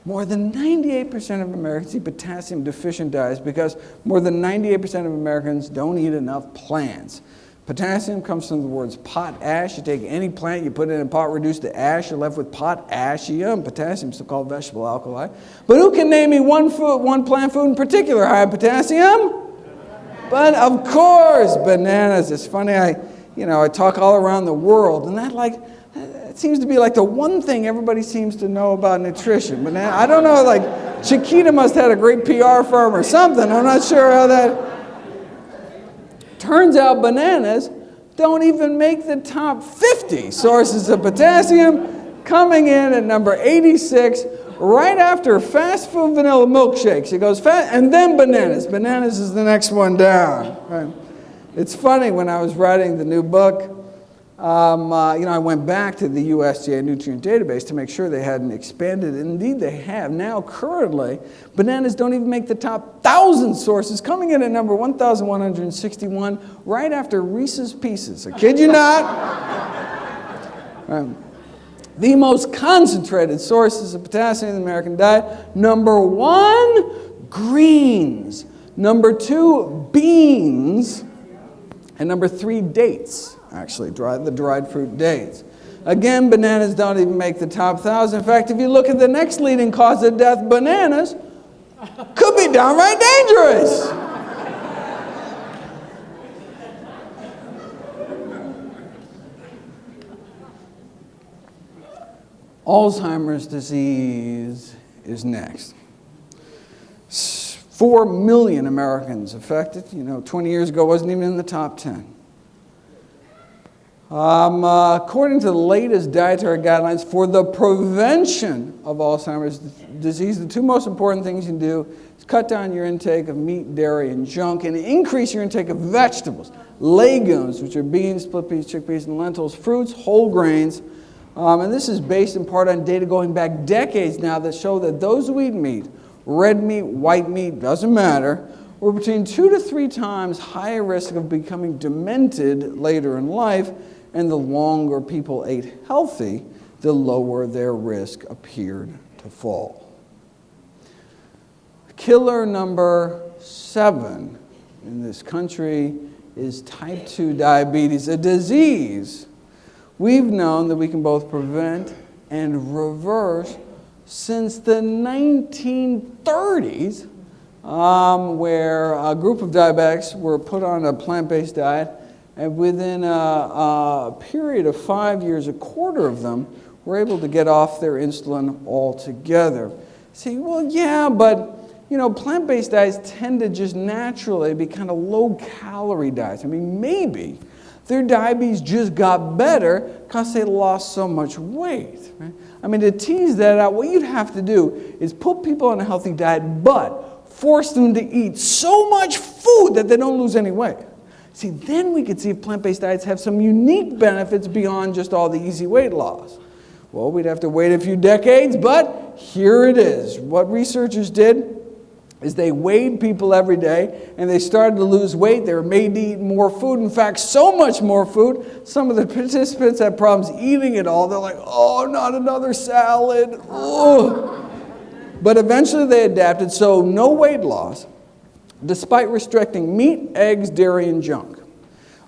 More than 98% of Americans eat potassium-deficient diets because more than 98% of Americans don't eat enough plants. Potassium comes from the words potash. You take any plant, you put it in a pot, reduce to ash, you're left with potassium. Potassium is so-called vegetable alkali. But who can name me one plant food in particular high in potassium? But of course, bananas. It's funny, I talk all around the world, and it seems to be like the one thing everybody seems to know about nutrition. But I don't know, like Chiquita must have had a great PR firm or something. I'm not sure how that... Turns out bananas don't even make the top 50 sources of potassium, coming in at number 86, right after fast food vanilla milkshakes. It goes fast, and then bananas. Bananas is the next one down. Right? It's funny, when I was writing the new book, I went back to the USDA nutrient database to make sure they hadn't expanded. Indeed, they have. Now, currently, bananas don't even make the top 1,000 sources, coming in at number 1,161, right after Reese's Pieces. I kid you not. The most concentrated sources of potassium in the American diet: number 1, greens; number 2, beans; and number 3, dates. Actually, the dried fruit dates. Again, bananas don't even make the top 1,000. In fact, if you look at the next leading cause of death, bananas could be downright dangerous. Alzheimer's disease is next. 4 million Americans affected. 20 years ago, wasn't even in the top 10. According to the latest dietary guidelines for the prevention of Alzheimer's disease, the 2 most important things you can do is cut down your intake of meat, dairy, and junk, and increase your intake of vegetables, legumes, which are beans, split peas, chickpeas, and lentils, fruits, whole grains. And this is based in part on data going back decades now that show that those who eat meat, red meat, white meat, doesn't matter, were between 2 to 3 times higher risk of becoming demented later in life. And the longer people ate healthy, the lower their risk appeared to fall. Killer number 7 in this country is type 2 diabetes, a disease we've known that we can both prevent and reverse since the 1930s, where a group of diabetics were put on a plant-based diet. And within a period of 5 years, a quarter of them were able to get off their insulin altogether. See, well, yeah, but, plant-based diets tend to just naturally be kind of low-calorie diets. I mean, maybe their diabetes just got better because they lost so much weight. Right? I mean, to tease that out, what you'd have to do is put people on a healthy diet, but force them to eat so much food that they don't lose any weight. See, then we could see if plant-based diets have some unique benefits beyond just all the easy weight loss. Well, we'd have to wait a few decades, but here it is. What researchers did is they weighed people every day, and they started to lose weight. They were made to eat more food. In fact, so much more food, some of the participants had problems eating it all. They're like, oh, not another salad. Ugh. But eventually they adapted, so no weight loss, despite restricting meat, eggs, dairy, and junk.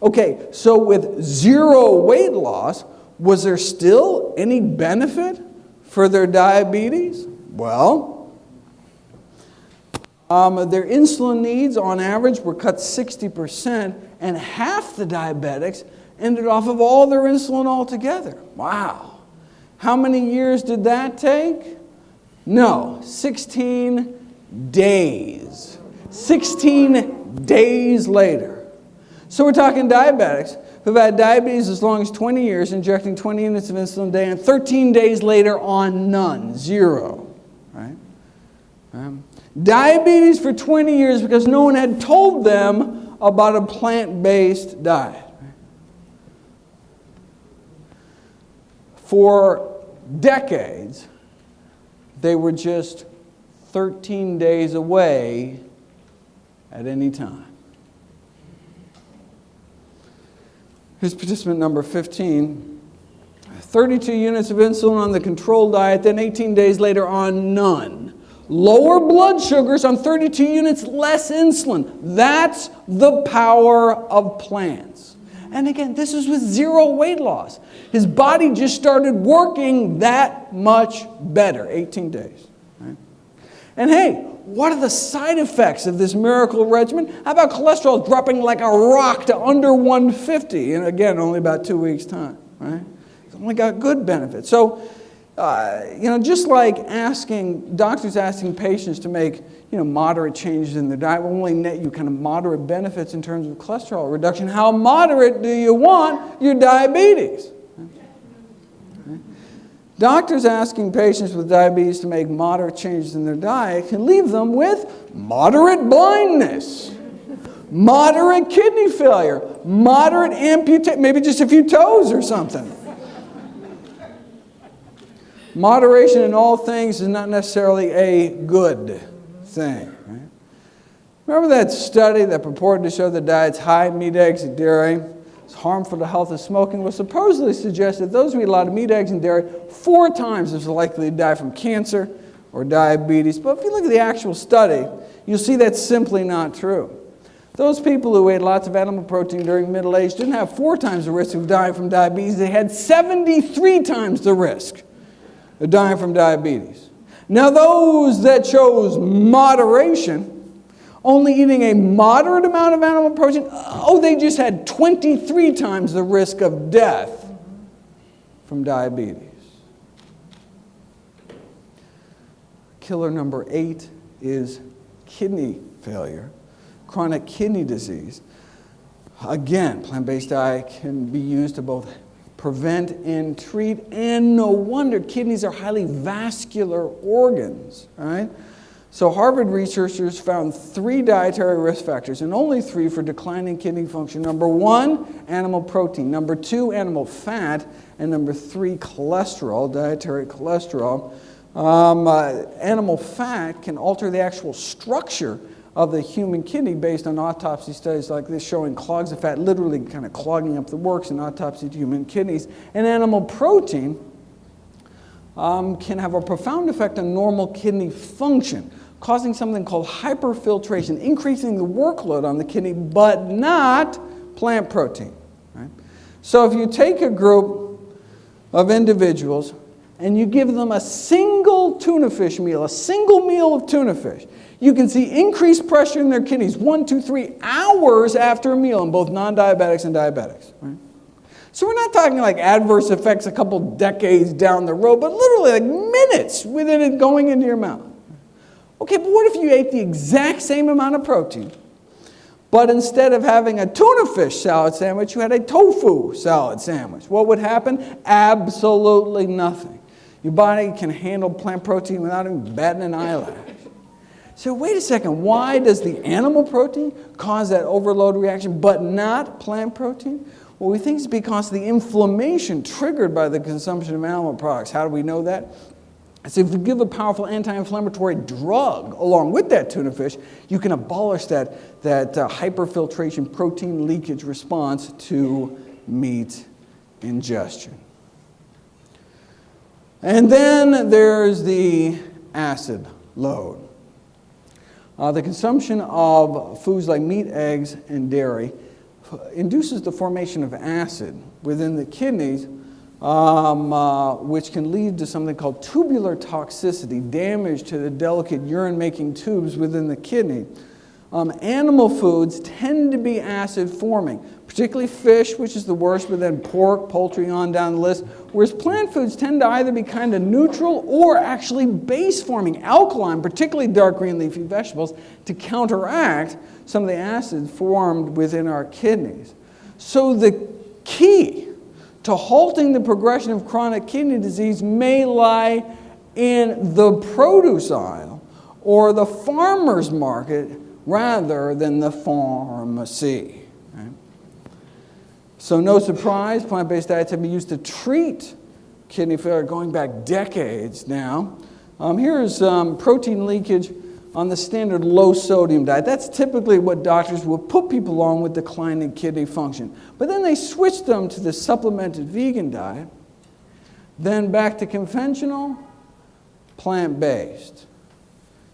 Okay, so with 0 weight loss, was there still any benefit for their diabetes? Well, their insulin needs on average were cut 60%, and half the diabetics ended off of all their insulin altogether. Wow. How many years did that take? No, 16 days. 16 days later. So we're talking diabetics who've had diabetes as long as 20 years, injecting 20 units of insulin a day, and 13 days later on none, 0. Right? Diabetes for 20 years because no one had told them about a plant-based diet. For decades, they were just 13 days away at any time. Here's participant number 15. 32 units of insulin on the control diet, then 18 days later on none. Lower blood sugars on 32 units, less insulin. That's the power of plants. And again, this is with 0 weight loss. His body just started working that much better, 18 days. Right? And hey, what are the side effects of this miracle regimen? How about cholesterol dropping like a rock to under 150? And again, only about 2 weeks' time, right? It's only got good benefits. So, just like doctors asking patients to make, moderate changes in their diet will only net you kind of moderate benefits in terms of cholesterol reduction. How moderate do you want your diabetes? Doctors asking patients with diabetes to make moderate changes in their diet can leave them with moderate blindness, moderate kidney failure, moderate amputation, maybe just a few toes or something. Moderation in all things is not necessarily a good thing. Right? Remember that study that purported to show that diets high in meat, eggs, and dairy is harmful to health as smoking was supposedly suggested those who eat a lot of meat, eggs, and dairy 4 times as likely to die from cancer or diabetes. But if you look at the actual study, you'll see that's simply not true. Those people who ate lots of animal protein during middle age didn't have 4 times the risk of dying from diabetes. They had 73 times the risk of dying from diabetes. Now those that chose moderation, only eating a moderate amount of animal protein, they just had 23 times the risk of death from diabetes. Killer number 8 is kidney failure, chronic kidney disease. Again, plant-based diet can be used to both prevent and treat, and no wonder kidneys are highly vascular organs, right? So Harvard researchers found 3 dietary risk factors, and only 3 for declining kidney function. Number 1, animal protein. Number 2, animal fat. And number 3, cholesterol, dietary cholesterol. Animal fat can alter the actual structure of the human kidney based on autopsy studies like this showing clogs of fat literally kind of clogging up the works in autopsied human kidneys. And animal protein can have a profound effect on normal kidney function, causing something called hyperfiltration, increasing the workload on the kidney, but not plant protein. Right? So if you take a group of individuals and you give them a single tuna fish meal, a single meal of tuna fish, you can see increased pressure in their kidneys 1, 2, 3 hours after a meal in both non-diabetics and diabetics. Right? So we're not talking like adverse effects a couple decades down the road, but literally like minutes within it going into your mouth. Okay, but what if you ate the exact same amount of protein, but instead of having a tuna fish salad sandwich, you had a tofu salad sandwich? What would happen? Absolutely nothing. Your body can handle plant protein without even batting an eyelash. So wait a second, why does the animal protein cause that overload reaction, but not plant protein? Well, we think it's because of the inflammation triggered by the consumption of animal products. How do we know that? So if you give a powerful anti-inflammatory drug along with that tuna fish, you can abolish that hyperfiltration protein leakage response to meat ingestion. And then there's the acid load. The consumption of foods like meat, eggs, and dairy induces the formation of acid within the kidneys, which can lead to something called tubular toxicity, damage to the delicate urine-making tubes within the kidney. Animal foods tend to be acid-forming, particularly fish, which is the worst, but then pork, poultry, on down the list, whereas plant foods tend to either be kind of neutral or actually base-forming, alkaline, particularly dark green leafy vegetables, to counteract some of the acids formed within our kidneys. So the key to halting the progression of chronic kidney disease may lie in the produce aisle or the farmer's market rather than the pharmacy. Right? So no surprise, plant-based diets have been used to treat kidney failure going back decades now. Here's protein leakage on the standard low-sodium diet. That's typically what doctors will put people on with declining kidney function. But then they switched them to the supplemented vegan diet, then back to conventional, plant-based.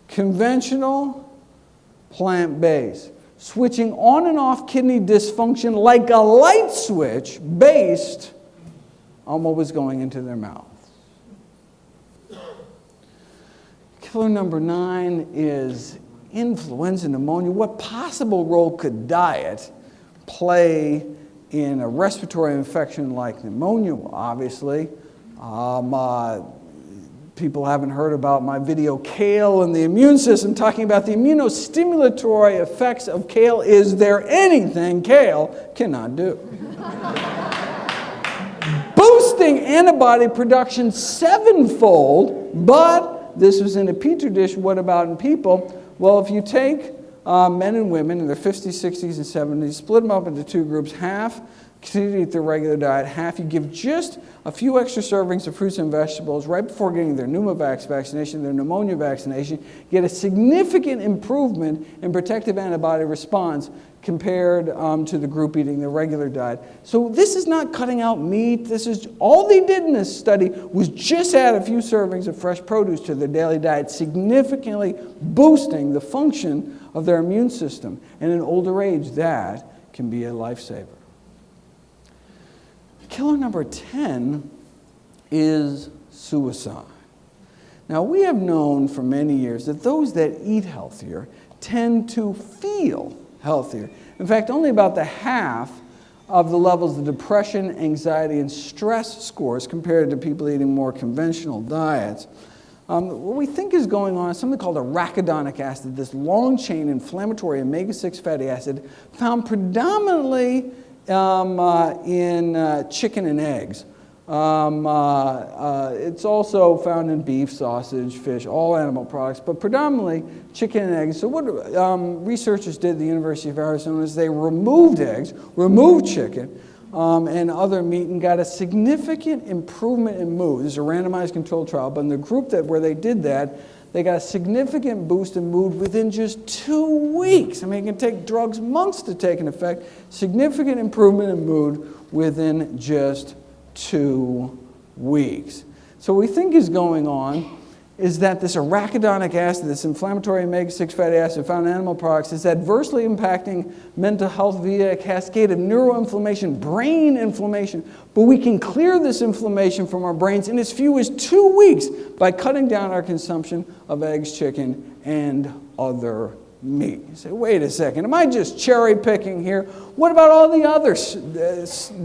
Conventional, plant-based. Switching on and off kidney dysfunction like a light switch based on what was going into their mouth. Killer number 9 is influenza pneumonia. What possible role could diet play in a respiratory infection like pneumonia? Well, obviously, people haven't heard about my video, Kale and the Immune System, talking about the immunostimulatory effects of kale. Is there anything kale cannot do? Boosting antibody production 7-fold, but this was in a petri dish. What about in people? Well, if you take men and women in their 50s, 60s, and 70s, split them up into 2 groups, half continue to eat their regular diet, half you give just a few extra servings of fruits and vegetables right before getting their pneumovax vaccination, their pneumonia vaccination, get a significant improvement in protective antibody response compared to the group eating their regular diet. So this is not cutting out meat. This is all they did in this study was just add a few servings of fresh produce to their daily diet, significantly boosting the function of their immune system. And in older age, that can be a lifesaver. Killer number 10 is suicide. Now, we have known for many years that those that eat healthier tend to feel healthier. In fact, only about the half of the levels of depression, anxiety, and stress scores compared to people eating more conventional diets. What we think is going on is something called arachidonic acid, this long-chain inflammatory omega-6 fatty acid found predominantly in chicken and eggs. It's also found in beef, sausage, fish, all animal products, but predominantly chicken and eggs. So what researchers did at the University of Arizona is they removed eggs, removed chicken, and other meat, and got a significant improvement in mood. This is a randomized controlled trial, but in the group where they did that, they got a significant boost in mood within just 2 weeks. I mean, it can take drugs months to take an effect. Significant improvement in mood within just 2 weeks. So what we think is going on is that this arachidonic acid, this inflammatory omega-6 fatty acid found in animal products, is adversely impacting mental health via a cascade of neuroinflammation, brain inflammation. But we can clear this inflammation from our brains in as few as 2 weeks by cutting down our consumption of eggs, chicken, and other meat. You say, wait a second, am I just cherry picking here? What about all the other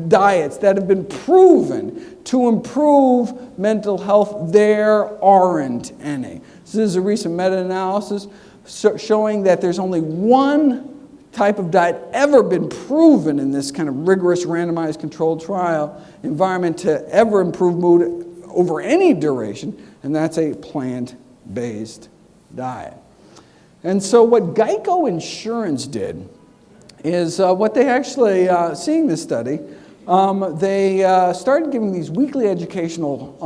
diets that have been proven to improve mental health? There aren't any. This is a recent meta-analysis showing that there's only one type of diet ever been proven in this kind of rigorous randomized controlled trial environment to ever improve mood over any duration, and that's a plant-based diet. And so what Geico Insurance did is what they actually, seeing this study, they started giving these weekly educational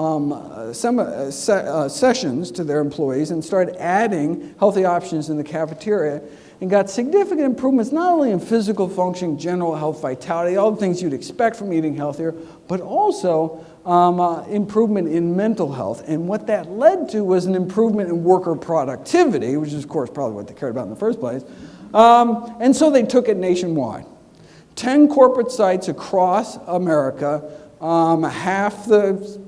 sessions to their employees and started adding healthy options in the cafeteria and got significant improvements not only in physical function, general health, vitality, all the things you'd expect from eating healthier, but also improvement in mental health. And what that led to was an improvement in worker productivity, which is, of course, probably what they cared about in the first place. And so they took it nationwide. 10 corporate sites across America, half the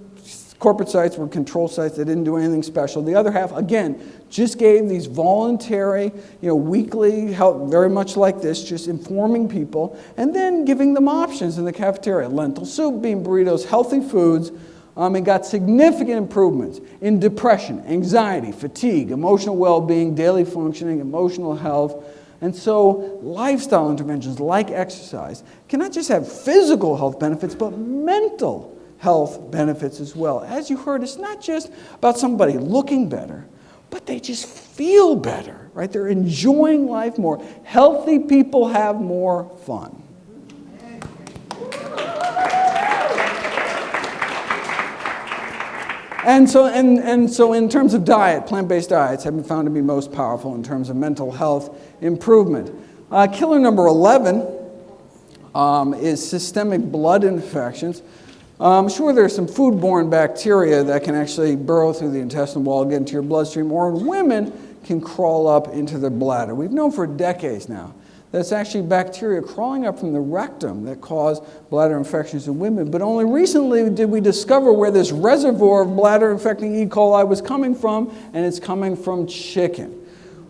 corporate sites were control sites that didn't do anything special. The other half, again, just gave these voluntary, weekly help, very much like this, just informing people, and then giving them options in the cafeteria. Lentil soup, bean burritos, healthy foods, and got significant improvements in depression, anxiety, fatigue, emotional well-being, daily functioning, emotional health. And so lifestyle interventions like exercise can not just have physical health benefits, but mental health benefits as well. As you heard, it's not just about somebody looking better, but they just feel better, right? They're enjoying life more. Healthy people have more fun. And so in terms of diet, plant-based diets have been found to be most powerful in terms of mental health improvement. Killer number 11 is systemic blood infections. I'm sure there's some foodborne bacteria that can actually burrow through the intestinal wall, get into your bloodstream, or in women can crawl up into the bladder. We've known for decades now that's actually bacteria crawling up from the rectum that cause bladder infections in women. But only recently did we discover where this reservoir of bladder-infecting E. coli was coming from, and it's coming from chicken.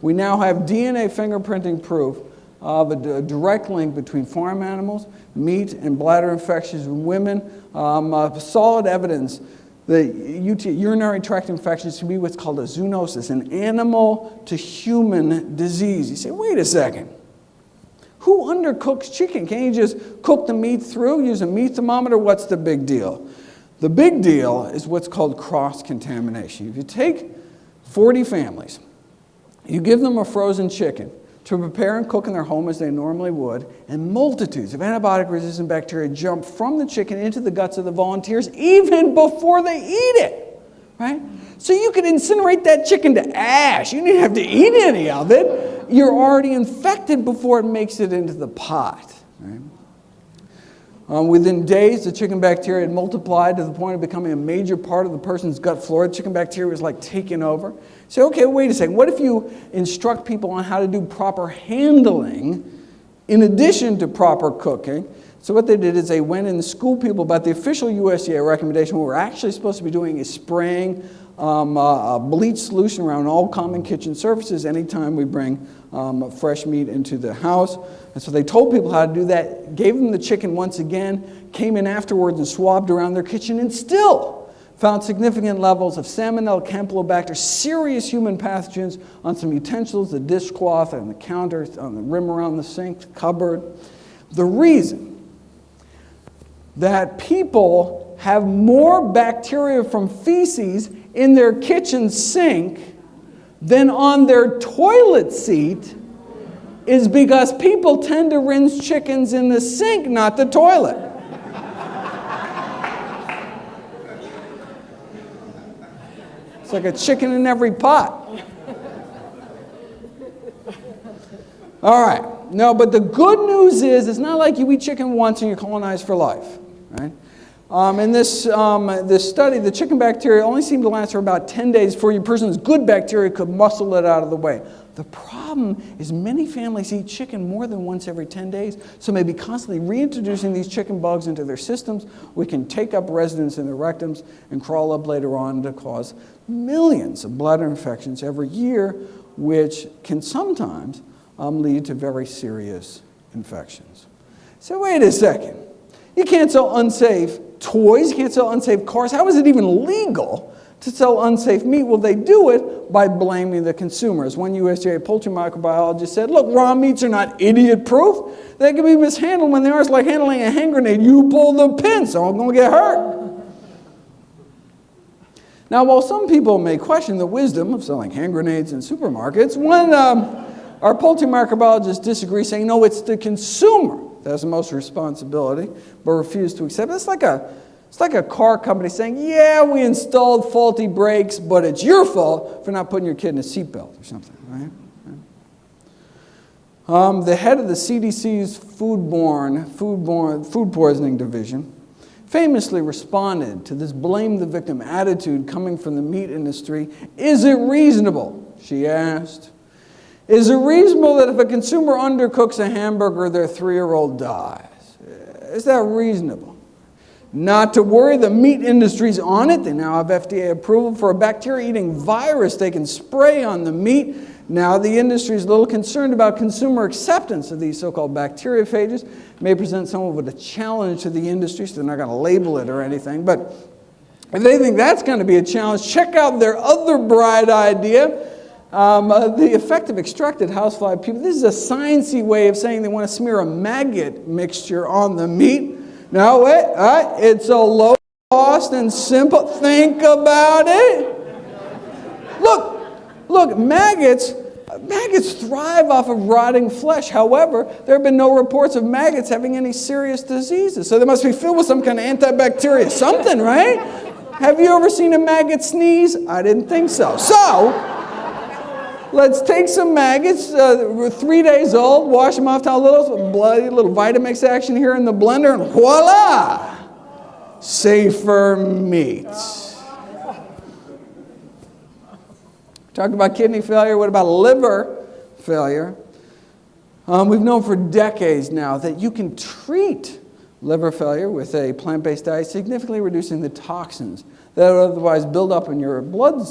We now have DNA fingerprinting proof of a direct link between farm animals, meat, and bladder infections in women. Solid evidence that urinary tract infections can be what's called a zoonosis, an animal-to-human disease. You say, wait a second. Who undercooks chicken? Can't you just cook the meat through, use a meat thermometer? What's the big deal? The big deal is what's called cross-contamination. If you take 40 families, you give them a frozen chicken to prepare and cook in their home as they normally would, and multitudes of antibiotic-resistant bacteria jump from the chicken into the guts of the volunteers even before they eat it, right? So you could incinerate that chicken to ash. You didn't have to eat any of it. You're already infected before it makes it into the pot, right? Within days, the chicken bacteria had multiplied to the point of becoming a major part of the person's gut flora. The chicken bacteria was like taking over. So, okay, wait a second. What if you instruct people on how to do proper handling in addition to proper cooking? So what they did is they went and schooled people about the official USDA recommendation. What we're actually supposed to be doing is spraying a bleach solution around all common kitchen surfaces anytime we bring fresh meat into the house. And so they told people how to do that, gave them the chicken once again, came in afterwards and swabbed around their kitchen, and still found significant levels of Salmonella, Campylobacter, serious human pathogens on some utensils, the dishcloth, on the counter, on the rim around the sink, the cupboard. The reason that people have more bacteria from feces in their kitchen sink than on their toilet seat is because people tend to rinse chickens in the sink, not the toilet. It's like a chicken in every pot. All right. No, but the good news is it's not like you eat chicken once and you're colonized for life, right? In this study, the chicken bacteria only seemed to last for about 10 days before your person's good bacteria could muscle it out of the way. The problem is many families eat chicken more than once every 10 days, so maybe constantly reintroducing these chicken bugs into their systems, we can take up residence in their rectums and crawl up later on to cause millions of bladder infections every year, which can sometimes lead to very serious infections. So wait a second. You can't sell unsafe toys, you can't sell unsafe cars. How is it even legal to sell unsafe meat? Well, they do it by blaming the consumers. One USDA poultry microbiologist said, look, raw meats are not idiot-proof. They can be mishandled when they are. It's like handling a hand grenade. You pull the pin, someone's going to get hurt. Now, while some people may question the wisdom of selling hand grenades in supermarkets, when our poultry microbiologists disagree, saying, no, it's the consumer that has the most responsibility, but refuse to accept it. It's like a car company saying, yeah, we installed faulty brakes, but it's your fault for not putting your kid in a seatbelt or something, right? The head of the CDC's food poisoning division famously responded to this blame the victim attitude coming from the meat industry. Is it reasonable, she asked, is it reasonable that if a consumer undercooks a hamburger, their 3-year-old dies? Is that reasonable? Not to worry, the meat industry's on it. They now have FDA approval for a bacteria-eating virus they can spray on the meat. Now the industry is a little concerned about consumer acceptance of these so-called bacteriophages. It may present somewhat of a challenge to the industry, so they're not going to label it or anything. But if they think that's going to be a challenge, check out their other bright idea. The effect of extracted housefly pupae. This is a sciencey way of saying they want to smear a maggot mixture on the meat. Now, wait, it's a low cost and simple. Think about it. Look, maggots thrive off of rotting flesh. However, there have been no reports of maggots having any serious diseases. So they must be filled with some kind of antibacteria, something, right? Have you ever seen a maggot sneeze? I didn't think so. So, let's take some maggots, 3 days old, wash them off, a little Vitamix action here in the blender, and voila! Safer meat. Talked about kidney failure. What about liver failure? We've known for decades now that you can treat liver failure with a plant-based diet, significantly reducing the toxins that would otherwise build up in your blood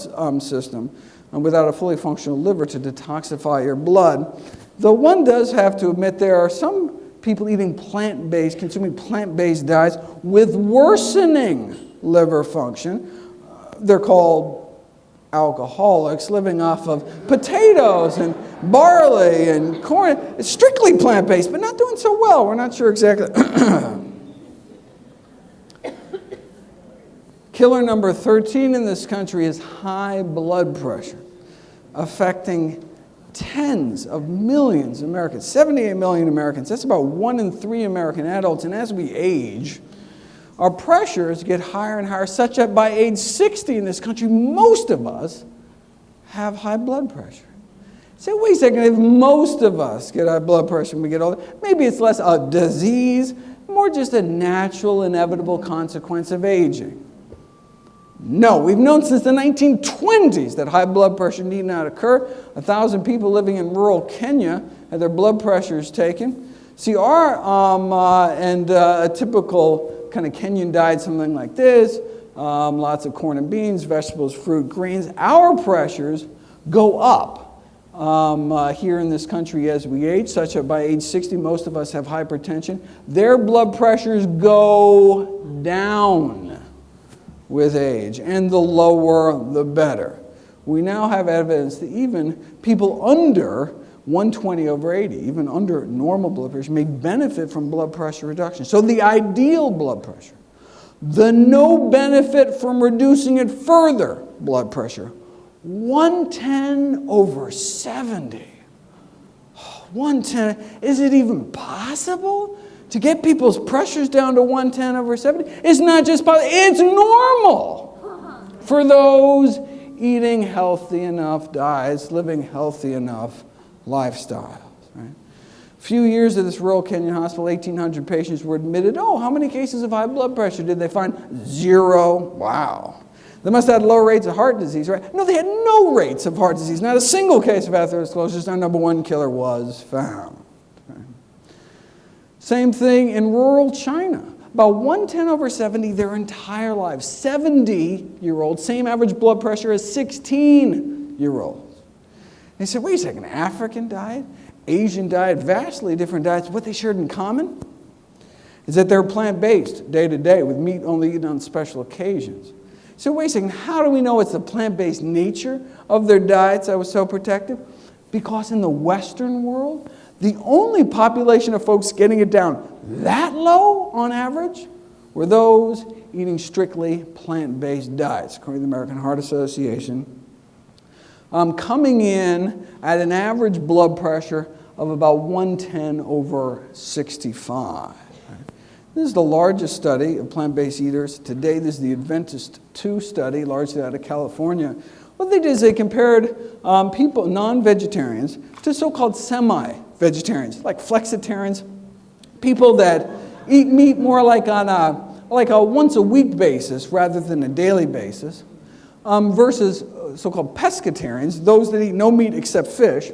system without a fully functional liver to detoxify your blood. Though one does have to admit there are some people eating plant-based, consuming plant-based diets with worsening liver function. They're called alcoholics, living off of potatoes and barley and corn. It's strictly plant-based, but not doing so well. We're not sure exactly. Killer number 13 in this country is high blood pressure, affecting tens of millions of Americans, 78 million Americans. That's about 1 in 3 American adults. And as we age, our pressures get higher and higher, such that by age 60 in this country, most of us have high blood pressure. Say, wait a second, if most of us get high blood pressure when we get older, maybe it's less a disease, more just a natural, inevitable consequence of aging. No, we've known since the 1920s that high blood pressure need not occur. 1,000 people living in rural Kenya had their blood pressures taken. See, a typical kind of Kenyan diet, something like this, lots of corn and beans, vegetables, fruit, greens. Our pressures go up here in this country as we age, such that by age 60, most of us have hypertension. Their blood pressures go down with age, and the lower, the better. We now have evidence that even people under 120/80, even under normal blood pressure, may benefit from blood pressure reduction. So the ideal blood pressure, the no benefit from reducing it further blood pressure, 110/70. 110, is it even possible to get people's pressures down to 110/70? It's not just possible, it's normal for those eating healthy enough diets, living healthy enough lifestyles. Right? A few years at this rural Kenyan hospital, 1,800 patients were admitted. Oh, how many cases of high blood pressure did they find? 0. Wow. They must have had low rates of heart disease, right? No, they had no rates of heart disease. Not a single case of atherosclerosis. Our number 1 killer was found. Right? Same thing in rural China. About 110/70 their entire lives. 70-year-olds, same average blood pressure as 16-year-olds. They said, wait a second, African diet, Asian diet, vastly different diets. What they shared in common is that they're plant-based day to day with meat only eaten on special occasions. So wait a second, how do we know it's the plant-based nature of their diets that was so protective? Because in the Western world, the only population of folks getting it down that low on average were those eating strictly plant-based diets, according to the American Heart Association. Coming in at an average blood pressure of about 110/65. This is the largest study of plant-based eaters. Today, this is the Adventist study, largely out of California. What they did is they compared people, non-vegetarians, to so-called semi-vegetarians, like flexitarians, people that eat meat more like on a once-a-week basis rather than a daily basis, versus so-called pescatarians, those that eat no meat except fish,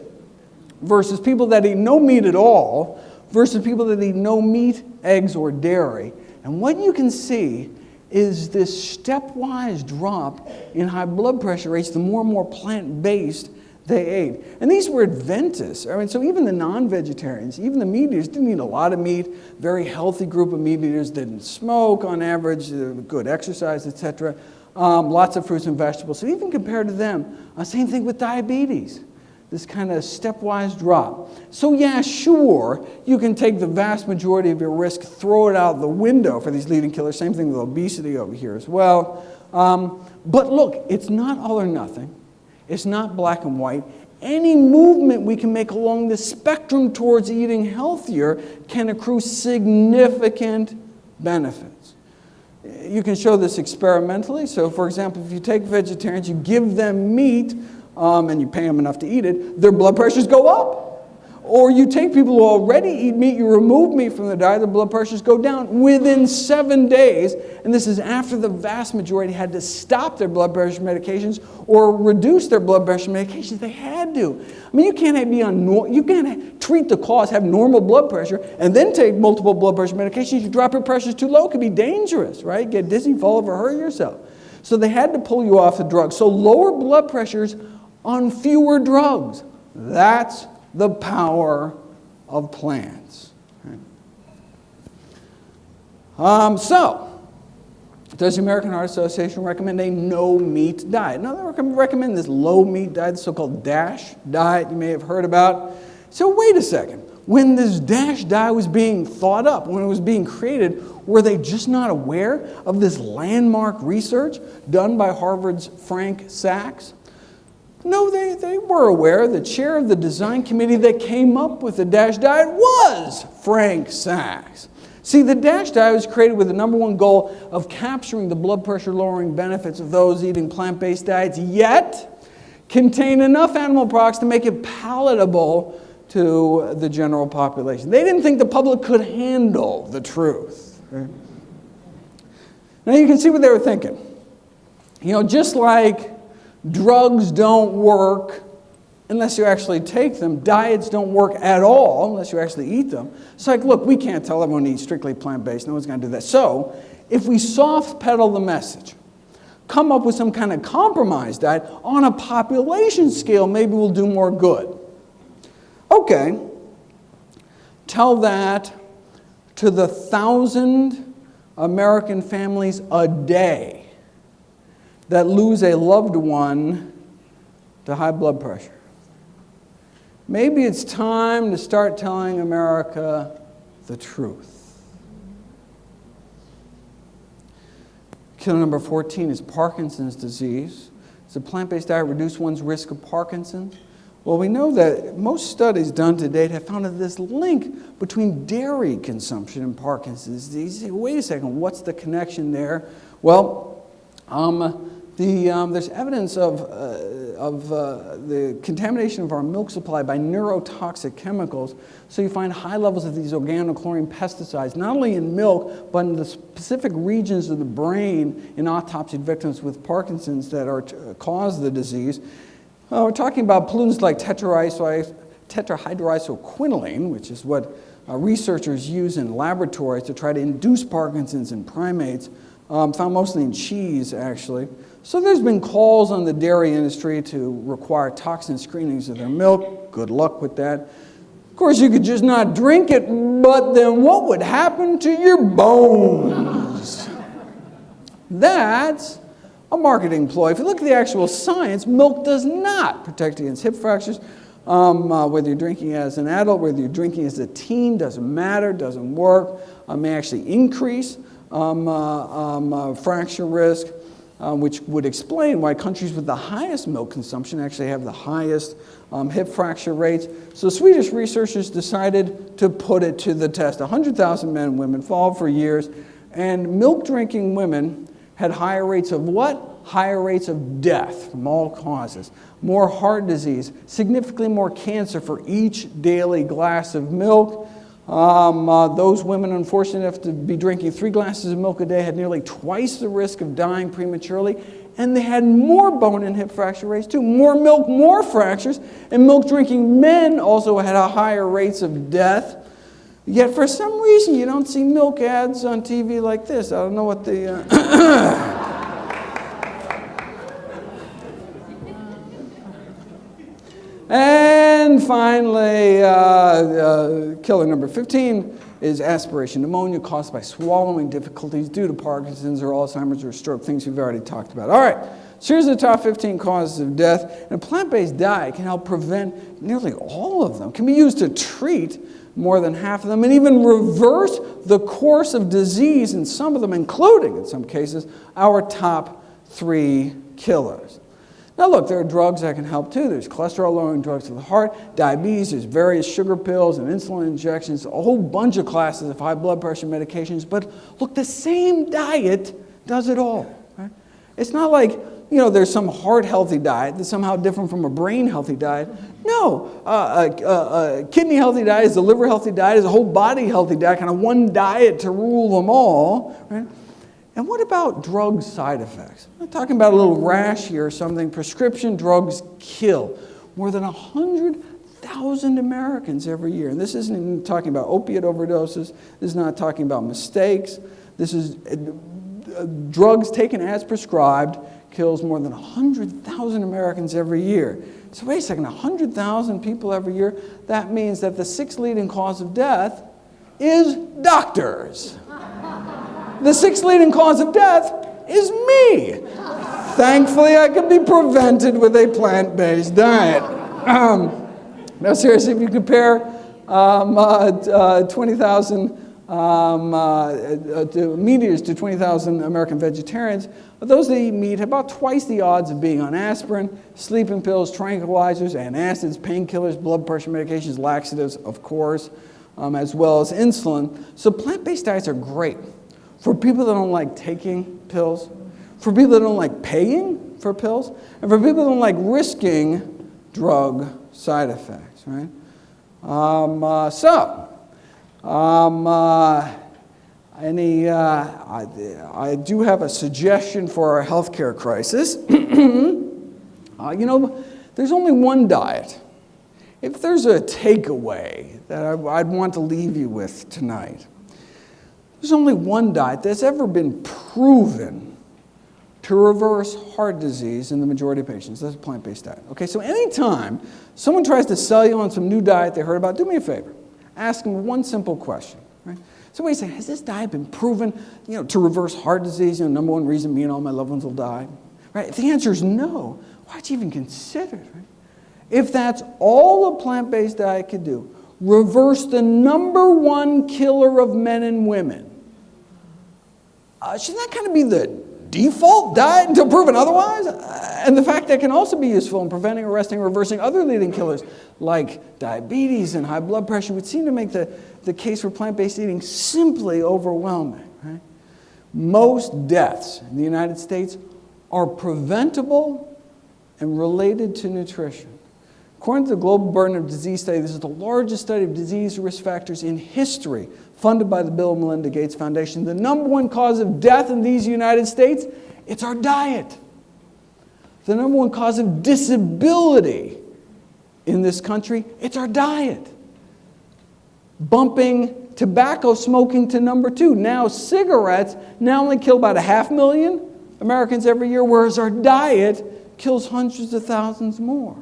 versus people that eat no meat at all, versus people that eat no meat, eggs, or dairy. And what you can see is this stepwise drop in high blood pressure rates the more and more plant-based they ate. And these were Adventists. I mean, so even the non-vegetarians, even the meat eaters didn't eat a lot of meat, very healthy group of meat eaters, didn't smoke on average, good exercise, etc. Lots of fruits and vegetables. So even compared to them, same thing with diabetes. This kind of stepwise drop. So yeah, sure, you can take the vast majority of your risk, throw it out the window for these leading killers. Same thing with obesity over here as well. But look, it's not all or nothing. It's not black and white. Any movement we can make along the spectrum towards eating healthier can accrue significant benefits. You can show this experimentally. So for example, if you take vegetarians, you give them meat, and you pay them enough to eat it, their blood pressures go up. Or you take people who already eat meat, you remove meat from the diet, their blood pressures go down within 7 days. And this is after the vast majority had to stop their blood pressure medications or reduce their blood pressure medications. They had to. I mean, you can't treat the cause, have normal blood pressure, and then take multiple blood pressure medications. You drop your pressures too low, it could be dangerous, right? Get dizzy, fall over, hurt yourself. So they had to pull you off the drug. So lower blood pressures on fewer drugs. That's the power of plants. So, does the American Heart Association recommend a no-meat diet? No, they recommend this low-meat diet, the so-called DASH diet you may have heard about. So wait a second. When this DASH diet was being thought up, when it was being created, were they just not aware of this landmark research done by Harvard's Frank Sachs? No, they were aware. The chair of the design committee that came up with the DASH diet was Frank Sachs. See, the DASH diet was created with the number one goal of capturing the blood pressure lowering benefits of those eating plant-based diets, yet contain enough animal products to make it palatable to the general population. They didn't think the public could handle the truth. Right? Now you can see what they were thinking. You know, just like drugs don't work unless you actually take them, diets don't work at all unless you actually eat them. It's like, look, we can't tell everyone to eat strictly plant-based. No one's going to do that. So if we soft pedal the message, come up with some kind of compromise diet on a population scale, maybe we'll do more good. Okay, tell that to the 1,000 American families a day that lose a loved one to high blood pressure. Maybe it's time to start telling America the truth. Killer number 14 is Parkinson's disease. Does a plant-based diet reduce one's risk of Parkinson's? Well, we know that most studies done to date have found this link between dairy consumption and Parkinson's disease. You say, wait a second, what's the connection there? Well, there's evidence of the contamination of our milk supply by neurotoxic chemicals. So you find high levels of these organochlorine pesticides, not only in milk, but in the specific regions of the brain in autopsied victims with Parkinson's that cause the disease. We're talking about pollutants like tetrahydroisoquinoline, which is what researchers use in laboratories to try to induce Parkinson's in primates, found mostly in cheese, actually. So there's been calls on the dairy industry to require toxin screenings of their milk. Good luck with that. Of course, you could just not drink it, but then what would happen to your bones? That's a marketing ploy. If you look at the actual science, milk does not protect against hip fractures. Whether you're drinking as an adult, whether you're drinking as a teen, doesn't matter, doesn't work. May actually increase fracture risk, which would explain why countries with the highest milk consumption actually have the highest hip fracture rates. So Swedish researchers decided to put it to the test. 100,000 men and women followed for years, and milk-drinking women had higher rates of what? Higher rates of death from all causes. More heart disease, significantly more cancer for each daily glass of milk. Those women, unfortunate enough to be drinking 3 glasses of milk a day, had nearly twice the risk of dying prematurely, and they had more bone and hip fracture rates too. More milk, more fractures, and milk-drinking men also had higher rates of death. Yet for some reason, you don't see milk ads on TV like this. I don't know what the... And finally, killer number 15 is aspiration pneumonia caused by swallowing difficulties due to Parkinson's or Alzheimer's or stroke, things we've already talked about. All right, so here's the top 15 causes of death. And a plant-based diet can help prevent nearly all of them. It can be used to treat more than half of them, and even reverse the course of disease in some of them, including, in some cases, our top 3 killers. Now look, there are drugs that can help too. There's cholesterol-lowering drugs for the heart, diabetes, there's various sugar pills and insulin injections, a whole bunch of classes of high blood pressure medications. But look, the same diet does it all. Right? It's not like there's some heart-healthy diet that's somehow different from a brain-healthy diet. No, a kidney-healthy diet is a liver-healthy diet, is a whole-body-healthy diet, kind of one diet to rule them all, right? And what about drug side effects? I'm talking about a little rash here or something. Prescription drugs kill more than 100,000 Americans every year. And this isn't even talking about opiate overdoses. This is not talking about mistakes. This is drugs taken as prescribed kills more than 100,000 Americans every year. So wait a second, 100,000 people every year? That means that the 6th leading cause of death is doctors. The 6th leading cause of death is me. Thankfully, I can be prevented with a plant-based diet. Now, seriously, if you compare 20,000 meters to 20,000 American vegetarians, those that eat meat have about twice the odds of being on aspirin, sleeping pills, tranquilizers, antacids, painkillers, blood pressure medications, laxatives, of course, as well as insulin. So plant-based diets are great for people that don't like taking pills, for people that don't like paying for pills, and for people that don't like risking drug side effects, right? I do have a suggestion for our healthcare crisis. There's only one diet. If there's a takeaway that I'd want to leave you with tonight, there's only one diet that's ever been proven to reverse heart disease in the majority of patients. That's a plant-based diet. Okay, so anytime someone tries to sell you on some new diet they heard about, do me a favor. Ask them one simple question, right? So wait a second, has this diet been proven, to reverse heart disease? Number one reason me and all my loved ones will die, right? If the answer is no, why'd you even consider it, right? If that's all a plant-based diet could do, reverse the number one killer of men and women, shouldn't that kind of be the default diet until proven otherwise? And the fact that it can also be useful in preventing, arresting, reversing other leading killers like diabetes and high blood pressure would seem to make the case for plant-based eating simply overwhelming, right? Most deaths in the United States are preventable and related to nutrition. According to the Global Burden of Disease Study, this is the largest study of disease risk factors in history, funded by the Bill and Melinda Gates Foundation. The number one cause of death in these United States, it's our diet. The number one cause of disability in this country, it's our diet. Bumping tobacco smoking to number 2. Now cigarettes not only kill about 500,000 Americans every year, whereas our diet kills hundreds of thousands more.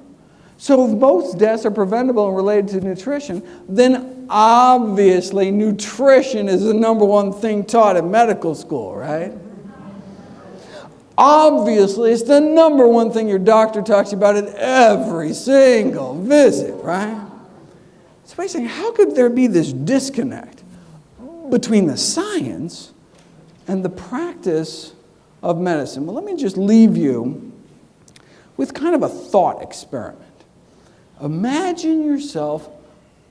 So if most deaths are preventable and related to nutrition, then obviously nutrition is the number one thing taught at medical school, right? Obviously, it's the number one thing your doctor talks about at every single visit, right? So basically, how could there be this disconnect between the science and the practice of medicine? Well, let me just leave you with kind of a thought experiment. Imagine yourself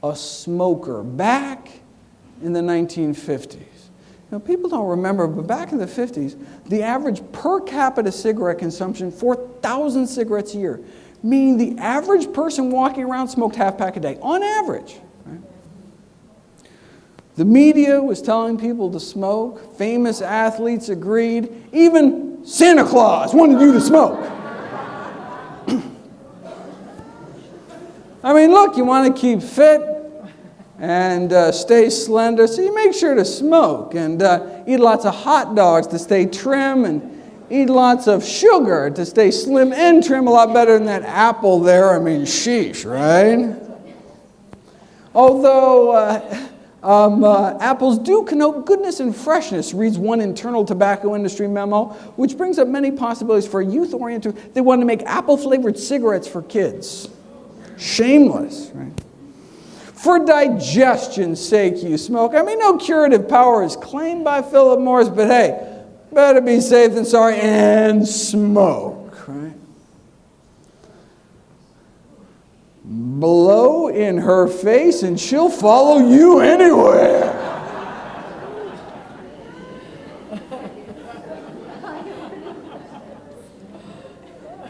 a smoker back in the 1950s. People don't remember, but back in the 50s, the average per capita cigarette consumption, 4,000 cigarettes a year, meaning the average person walking around smoked half pack a day, on average. Right? The media was telling people to smoke. Famous athletes agreed. Even Santa Claus wanted you to smoke. Look, you want to keep fit and stay slender, so you make sure to smoke and eat lots of hot dogs to stay trim and eat lots of sugar to stay slim and trim, a lot better than that apple there. Sheesh, right? Although apples do connote goodness and freshness, reads one internal tobacco industry memo, which brings up many possibilities for a youth-oriented. They wanted to make apple-flavored cigarettes for kids. Shameless, right? For digestion's sake, you smoke. No curative power is claimed by Philip Morris, but hey, better be safe than sorry and smoke, right? Blow in her face and she'll follow you anywhere.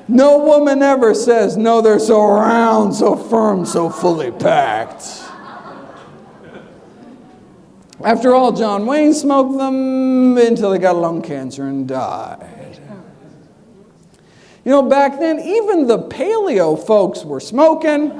No woman ever says, no, they're so round, so firm, so fully packed. After all, John Wayne smoked them until he got lung cancer and died. You know, back then, even the paleo folks were smoking.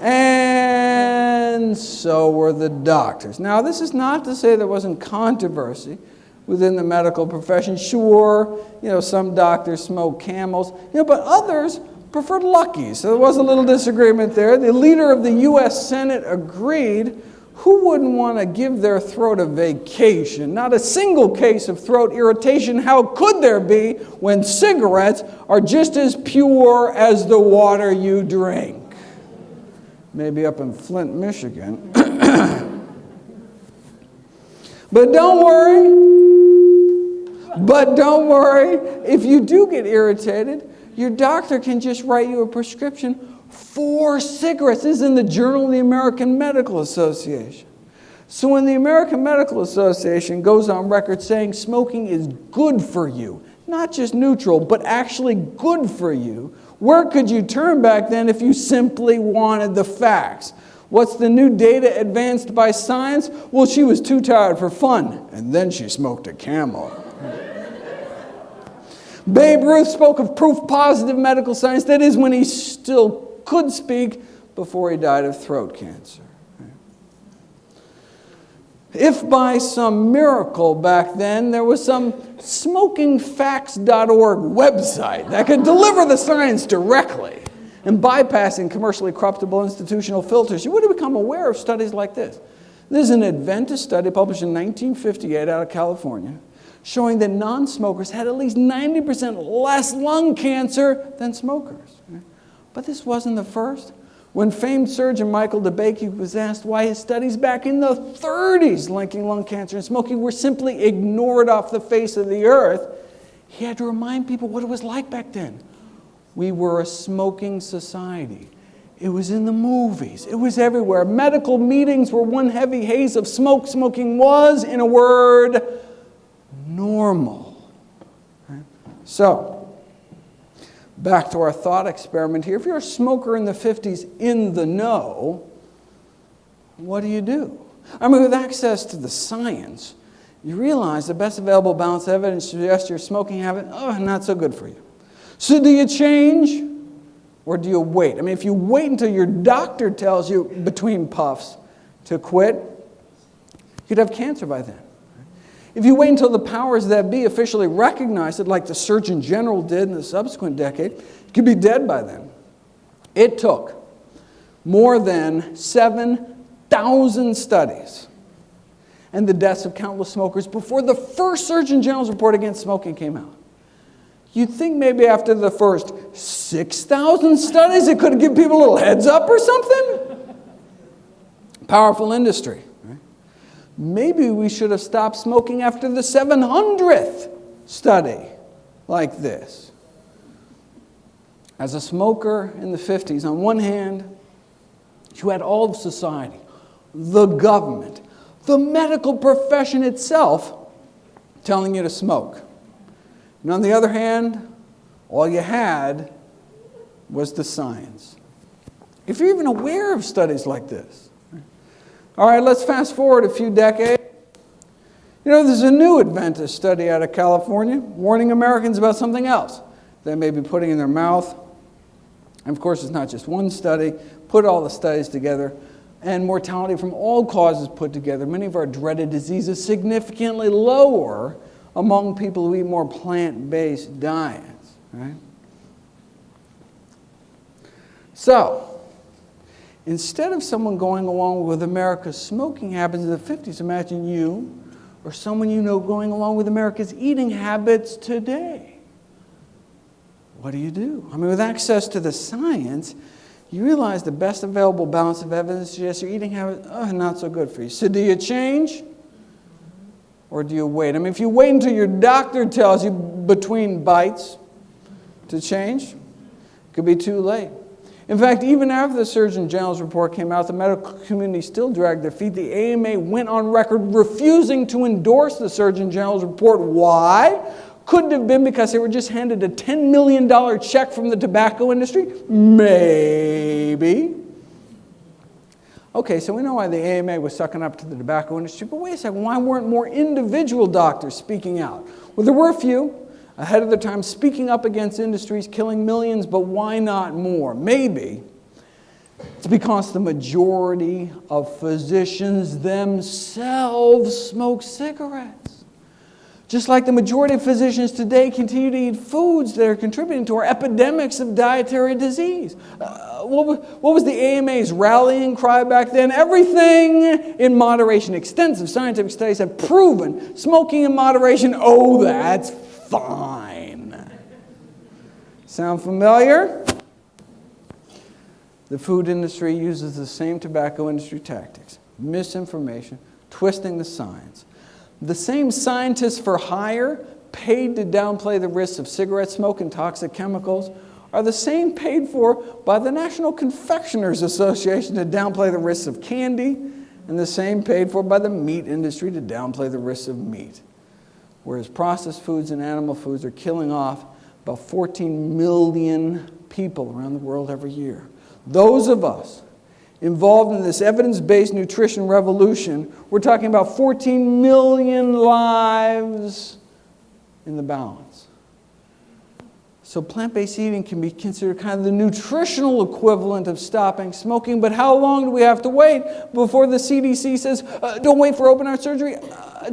And so were the doctors. Now, this is not to say there wasn't controversy within the medical profession. Sure, some doctors smoke Camels, but others preferred Luckies. So there was a little disagreement there. The leader of the U.S. Senate agreed. Who wouldn't want to give their throat a vacation? Not a single case of throat irritation. How could there be when cigarettes are just as pure as the water you drink? Maybe up in Flint, Michigan. But don't worry. If you do get irritated, your doctor can just write you a prescription for cigarettes. This is in the Journal of the American Medical Association. So when the American Medical Association goes on record saying smoking is good for you, not just neutral, but actually good for you, where could you turn back then if you simply wanted the facts? What's the new data advanced by science? Well, she was too tired for fun, and then she smoked a Camel. Babe Ruth spoke of proof positive medical science, that is, when he still could speak, before he died of throat cancer. If by some miracle back then there was some smokingfacts.org website that could deliver the science directly and bypassing commercially corruptible institutional filters, you would have become aware of studies like this. This is an Adventist study published in 1958 out of California, showing that non-smokers had at least 90% less lung cancer than smokers. But this wasn't the first. When famed surgeon Michael DeBakey was asked why his studies back in the 30s linking lung cancer and smoking were simply ignored off the face of the earth, he had to remind people what it was like back then. We were a smoking society. It was in the movies. It was everywhere. Medical meetings were one heavy haze of smoke. Smoking was, in a word, normal. So, back to our thought experiment here. If you're a smoker in the 50s in the know, what do? I mean, with access to the science, you realize the best available balance of evidence suggests your smoking habit, not so good for you. So do you change or do you wait? I mean, if you wait until your doctor tells you between puffs to quit, you'd have cancer by then. If you wait until the powers that be officially recognize it, like the Surgeon General did in the subsequent decade, you could be dead by then. It took more than 7,000 studies and the deaths of countless smokers before the first Surgeon General's report against smoking came out. You'd think maybe after the first 6,000 studies, it could give people a little heads up or something. Powerful industry. Maybe we should have stopped smoking after the 700th study like this. As a smoker in the 50s, on one hand, you had all of society, the government, the medical profession itself telling you to smoke. And on the other hand, all you had was the science. If you're even aware of studies like this. All right, let's fast forward a few decades. There's a new Adventist study out of California warning Americans about something else they may be putting in their mouth. And of course, it's not just one study. Put all the studies together, and mortality from all causes put together, many of our dreaded diseases significantly lower among people who eat more plant-based diets. Right? So, instead of someone going along with America's smoking habits in the 50s, imagine you or someone you know going along with America's eating habits today. What do? I mean, with access to the science, you realize the best available balance of evidence suggests your eating habits not so good for you. So do you change or do you wait? I mean, if you wait until your doctor tells you between bites to change, it could be too late. In fact, even after the Surgeon General's report came out, the medical community still dragged their feet. The AMA went on record refusing to endorse the Surgeon General's report. Why? Could it have been because they were just handed a $10 million check from the tobacco industry? Maybe. Okay, so we know why the AMA was sucking up to the tobacco industry, but wait a second, why weren't more individual doctors speaking out? Well, there were a few ahead of their time speaking up against industries killing millions, but why not more? Maybe it's because the majority of physicians themselves smoke cigarettes. Just like the majority of physicians today continue to eat foods that are contributing to our epidemics of dietary disease. What was the AMA's rallying cry back then? Everything in moderation. Extensive scientific studies have proven smoking in moderation, oh, that's fine. Sound familiar? The food industry uses the same tobacco industry tactics. Misinformation, twisting the science. The same scientists for hire paid to downplay the risks of cigarette smoke and toxic chemicals are the same paid for by the National Confectioners Association to downplay the risks of candy, and the same paid for by the meat industry to downplay the risks of meat. Whereas processed foods and animal foods are killing off about 14 million people around the world every year. Those of us involved in this evidence-based nutrition revolution, we're talking about 14 million lives in the balance. So plant-based eating can be considered kind of the nutritional equivalent of stopping smoking, but how long do we have to wait before the CDC says, don't wait for open heart surgery,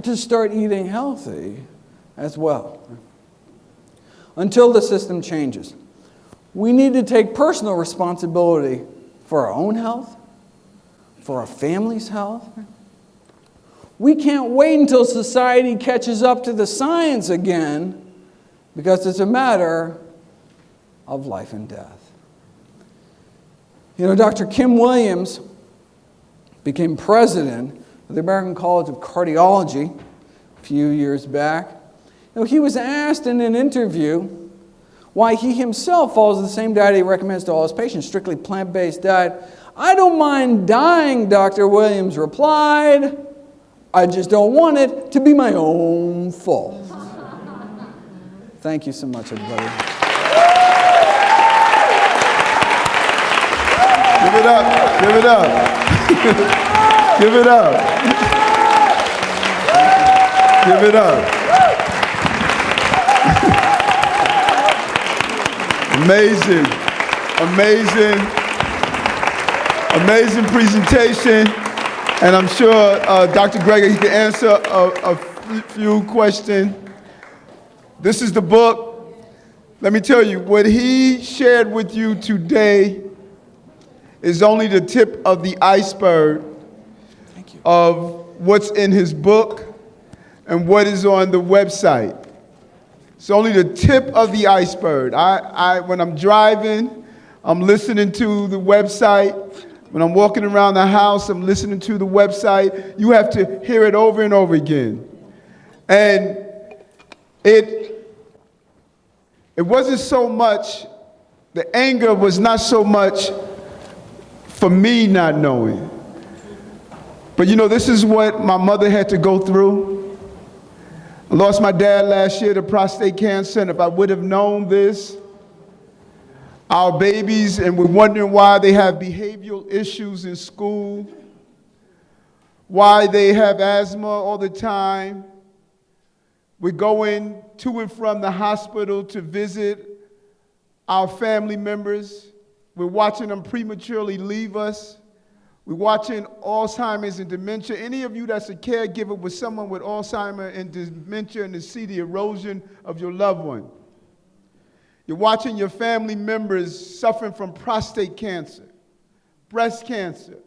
to start eating healthy as well? Until the system changes, we need to take personal responsibility for our own health, for our family's health. We can't wait until society catches up to the science again, because it's a matter of life and death. You know, Dr. Kim Williams became president of the American College of Cardiology a few years back. You know, he was asked in an interview why he himself follows the same diet he recommends to all his patients, strictly plant-based diet. I don't mind dying, Dr. Williams replied. I just don't want it to be my own fault. Thank you so much, everybody. Give it up. Give it up. Give it up. Give it up. Amazing, amazing, amazing presentation. And I'm sure Dr. Greger, he can answer a few questions. This is the book. Let me tell you, what he shared with you today is only the tip of the iceberg of what's in his book and what is on the website. It's only the tip of the iceberg. When I'm driving, I'm listening to the website. When I'm walking around the house, I'm listening to the website. You have to hear it over and over again. And it wasn't so much, the anger was not so much for me not knowing. But you know, this is what my mother had to go through. I lost my dad last year to prostate cancer, and if I would have known this, our babies, and we're wondering why they have behavioral issues in school, why they have asthma all the time. We're going to and from the hospital to visit our family members. We're watching them prematurely leave us. We're watching Alzheimer's and dementia. Any of you that's a caregiver with someone with Alzheimer and dementia and to see the erosion of your loved one. You're watching your family members suffering from prostate cancer, breast cancer.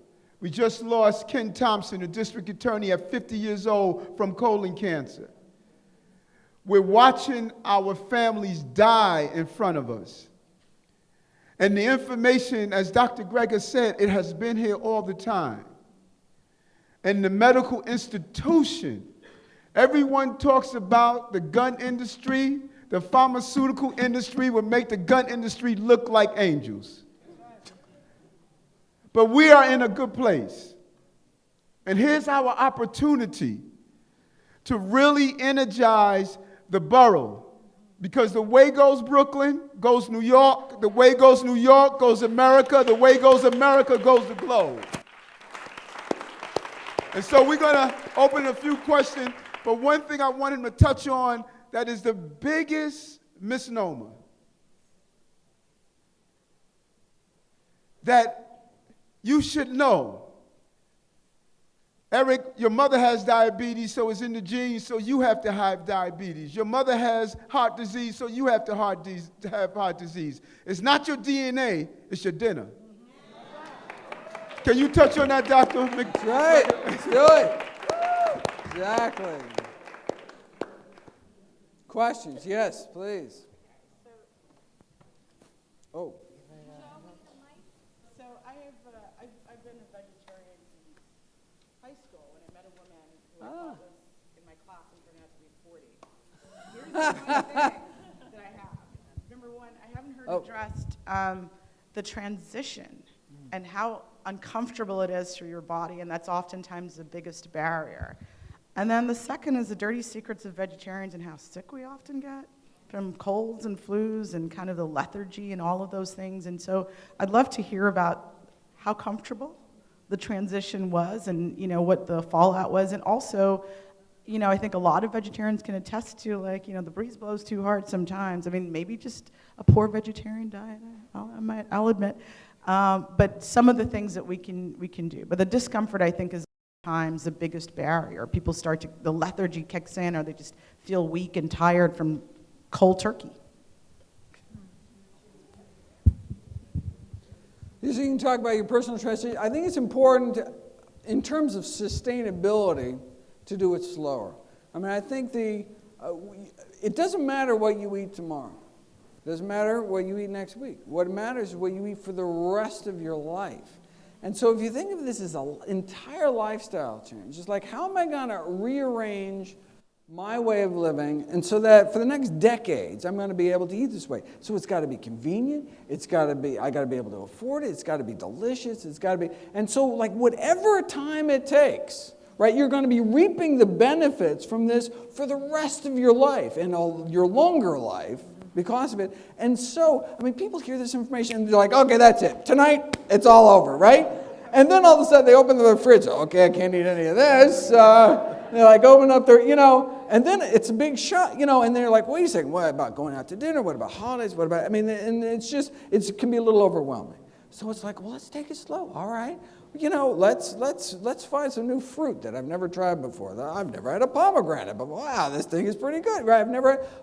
We just lost Ken Thompson, the district attorney at 50 years old, from colon cancer. We're watching our families die in front of us. And the information, as Dr. Greger said, it has been here all the time. And the medical institution, everyone talks about the gun industry. The pharmaceutical industry would make the gun industry look like angels. But we are in a good place. And here's our opportunity to really energize the borough Because the way goes Brooklyn, goes New York. The way goes New York, goes America. The way goes America, goes the globe. And so we're going to open a few questions. But one thing I want him to touch on that is the biggest misnomer. That you should know. Eric, your mother has diabetes, so it's in the genes, so you have to have diabetes. Your mother has heart disease, so you have to have heart disease. It's not your DNA, it's your dinner. Can you touch on that, Dr. That's right. Let's do it. Exactly. Questions? Yes, please. Oh. So I've been a vegetarian since high school when I met a woman who I thought was in my class and turned out to be 40. Here's the one thing that I have. Number one, I haven't heard addressed the transition and how uncomfortable it is for your body, and that's oftentimes the biggest barrier. And then the second is the dirty secrets of vegetarians and how sick we often get from colds and flus and kind of the lethargy and all of those things. And so I'd love to hear about how comfortable the transition was and, you know, what the fallout was. And also, you know, I think a lot of vegetarians can attest to, like, you know, the breeze blows too hard sometimes. I mean, maybe just a poor vegetarian diet, I'll admit. But some of the things that we can do. But the discomfort, I think, is times the biggest barrier. People the lethargy kicks in, or they just feel weak and tired from cold turkey. You can talk about your personal transition. I think it's important, in terms of sustainability, to do it slower. I mean, I think it doesn't matter what you eat tomorrow. It doesn't matter what you eat next week. What matters is what you eat for the rest of your life. And so if you think of this as an entire lifestyle change, it's like, how am I going to rearrange my way of living, and so that for the next decades, I'm going to be able to eat this way. So it's got to be convenient. I got to be able to afford it. It's got to be delicious. It's got to be, and so like whatever time it takes, right? You're going to be reaping the benefits from this for the rest of your life and your longer life because of it. And so, I mean, people hear this information and they're like, okay, that's it. Tonight, it's all over, right? And then all of a sudden they open the fridge. Okay, I can't eat any of this. They like open up their, you know, and then it's a big shock, you know, and they're like, wait a second, what about going out to dinner? What about holidays? What about, I mean, and it can be a little overwhelming. So it's like, well, let's take it slow, all right? You know, let's find some new fruit that I've never tried before. I've never had a pomegranate, but wow, this thing is pretty good, right?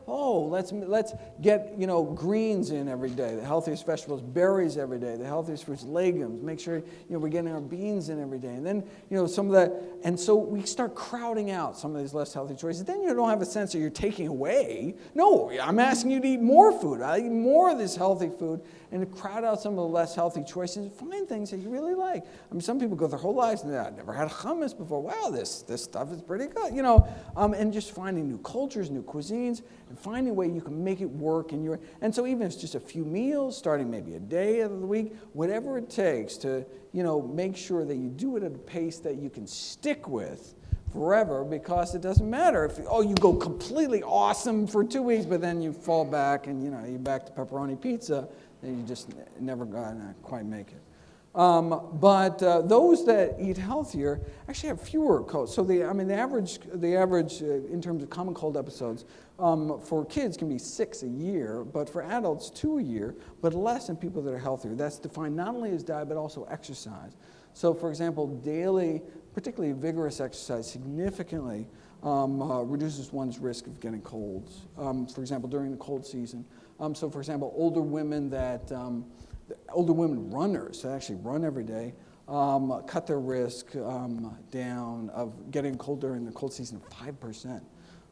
Let's get, you know, greens in every day, the healthiest vegetables, berries every day, the healthiest fruits, legumes. Make sure, you know, we're getting our beans in every day. And then, you know, some of that, and so we start crowding out some of these less healthy choices. Then you don't have a sense that you're taking away. No, I'm asking you to eat more food. I eat more of this healthy food and crowd out some of the less healthy choices and find things that you really like. I mean, some people go their whole lives and I've never had hummus before. Wow, this stuff is pretty good, you know. And just finding new cultures, new cuisines, and finding a way you can make it work in your. And so even if it's just a few meals, starting maybe a day of the week, whatever it takes to, you know, make sure that you do it at a pace that you can stick with forever, because it doesn't matter if you go completely awesome for 2 weeks, but then you fall back and, you know, you're back to pepperoni pizza, and you just never gonna quite make it. But those that eat healthier actually have fewer colds. So the average in terms of common cold episodes for kids can be 6 a year, but for adults 2 a year, but less in people that are healthier. That's defined not only as diet but also exercise. So for example, daily, particularly vigorous exercise, significantly reduces one's risk of getting colds. For example, during the cold season. So for example, older women runners that actually run every day cut their risk down of getting cold during the cold season 5%.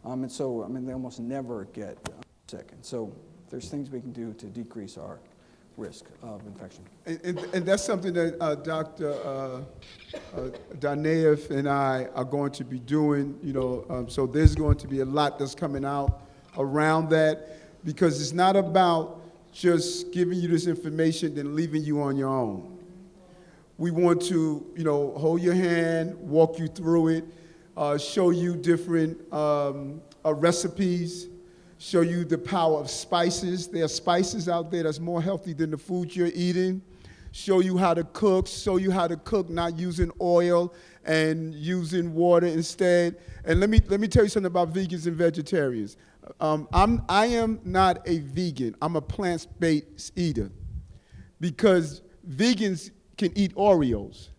And so, I mean, they almost never get sick. And so there's things we can do to decrease our risk of infection. And that's something that Dr. Daneev and I are going to be doing, you know, so there's going to be a lot that's coming out around that, because it's not about just giving you this information and leaving you on your own. We want to, you know, hold your hand, walk you through it, show you different recipes show you the power of spices. There are spices out there that's more healthy than the food you're eating. Show you how to cook, not using oil and using water instead. And let me tell you something about vegans and vegetarians. I am not a vegan. I'm a plant-based eater because vegans can eat Oreos.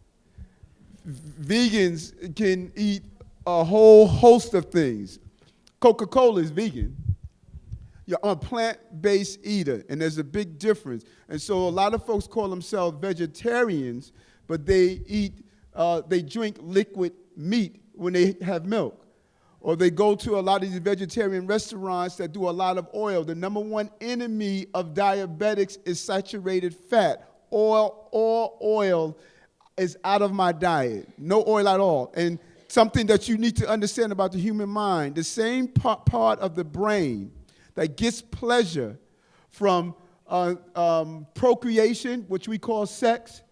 Vegans can eat a whole host of things. Coca-Cola is vegan. Yeah, I'm a plant-based eater, and there's a big difference. And so a lot of folks call themselves vegetarians, but they drink liquid meat when they have milk. Or they go to a lot of these vegetarian restaurants that do a lot of oil. The number one enemy of diabetics is saturated fat. All oil is out of my diet. No oil at all. And something that you need to understand about the human mind, the same part of the brain that gets pleasure from procreation, which we call sex,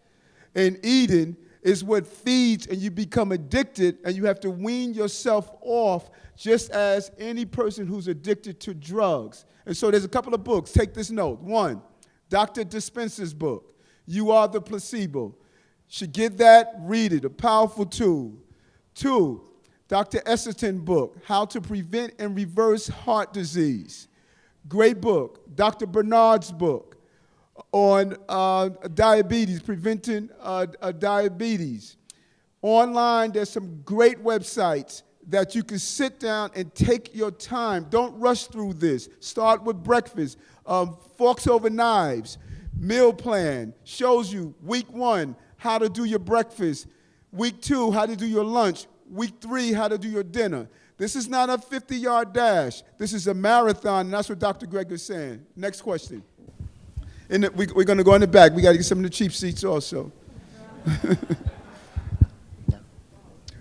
and eating is what feeds, and you become addicted, and you have to wean yourself off, just as any person who's addicted to drugs. And so there's a couple of books. Take this note. 1, Dr. Dispenza's book, You Are the Placebo. Should get that, read it, a powerful tool. 2, Dr. Esselstyn's book, How to Prevent and Reverse Heart Disease. Great book. Dr. Bernard's book on diabetes, preventing diabetes. Online, there's some great websites that you can sit down and take your time. Don't rush through this. Start with breakfast. Forks Over Knives, meal plan, shows you week 1, how to do your breakfast. Week 2, how to do your lunch. Week 3, how to do your dinner. This is not a 50-yard dash. This is a marathon, and that's what Dr. Greg is saying. Next question. We're going to go in the back. We got to get some of the cheap seats also.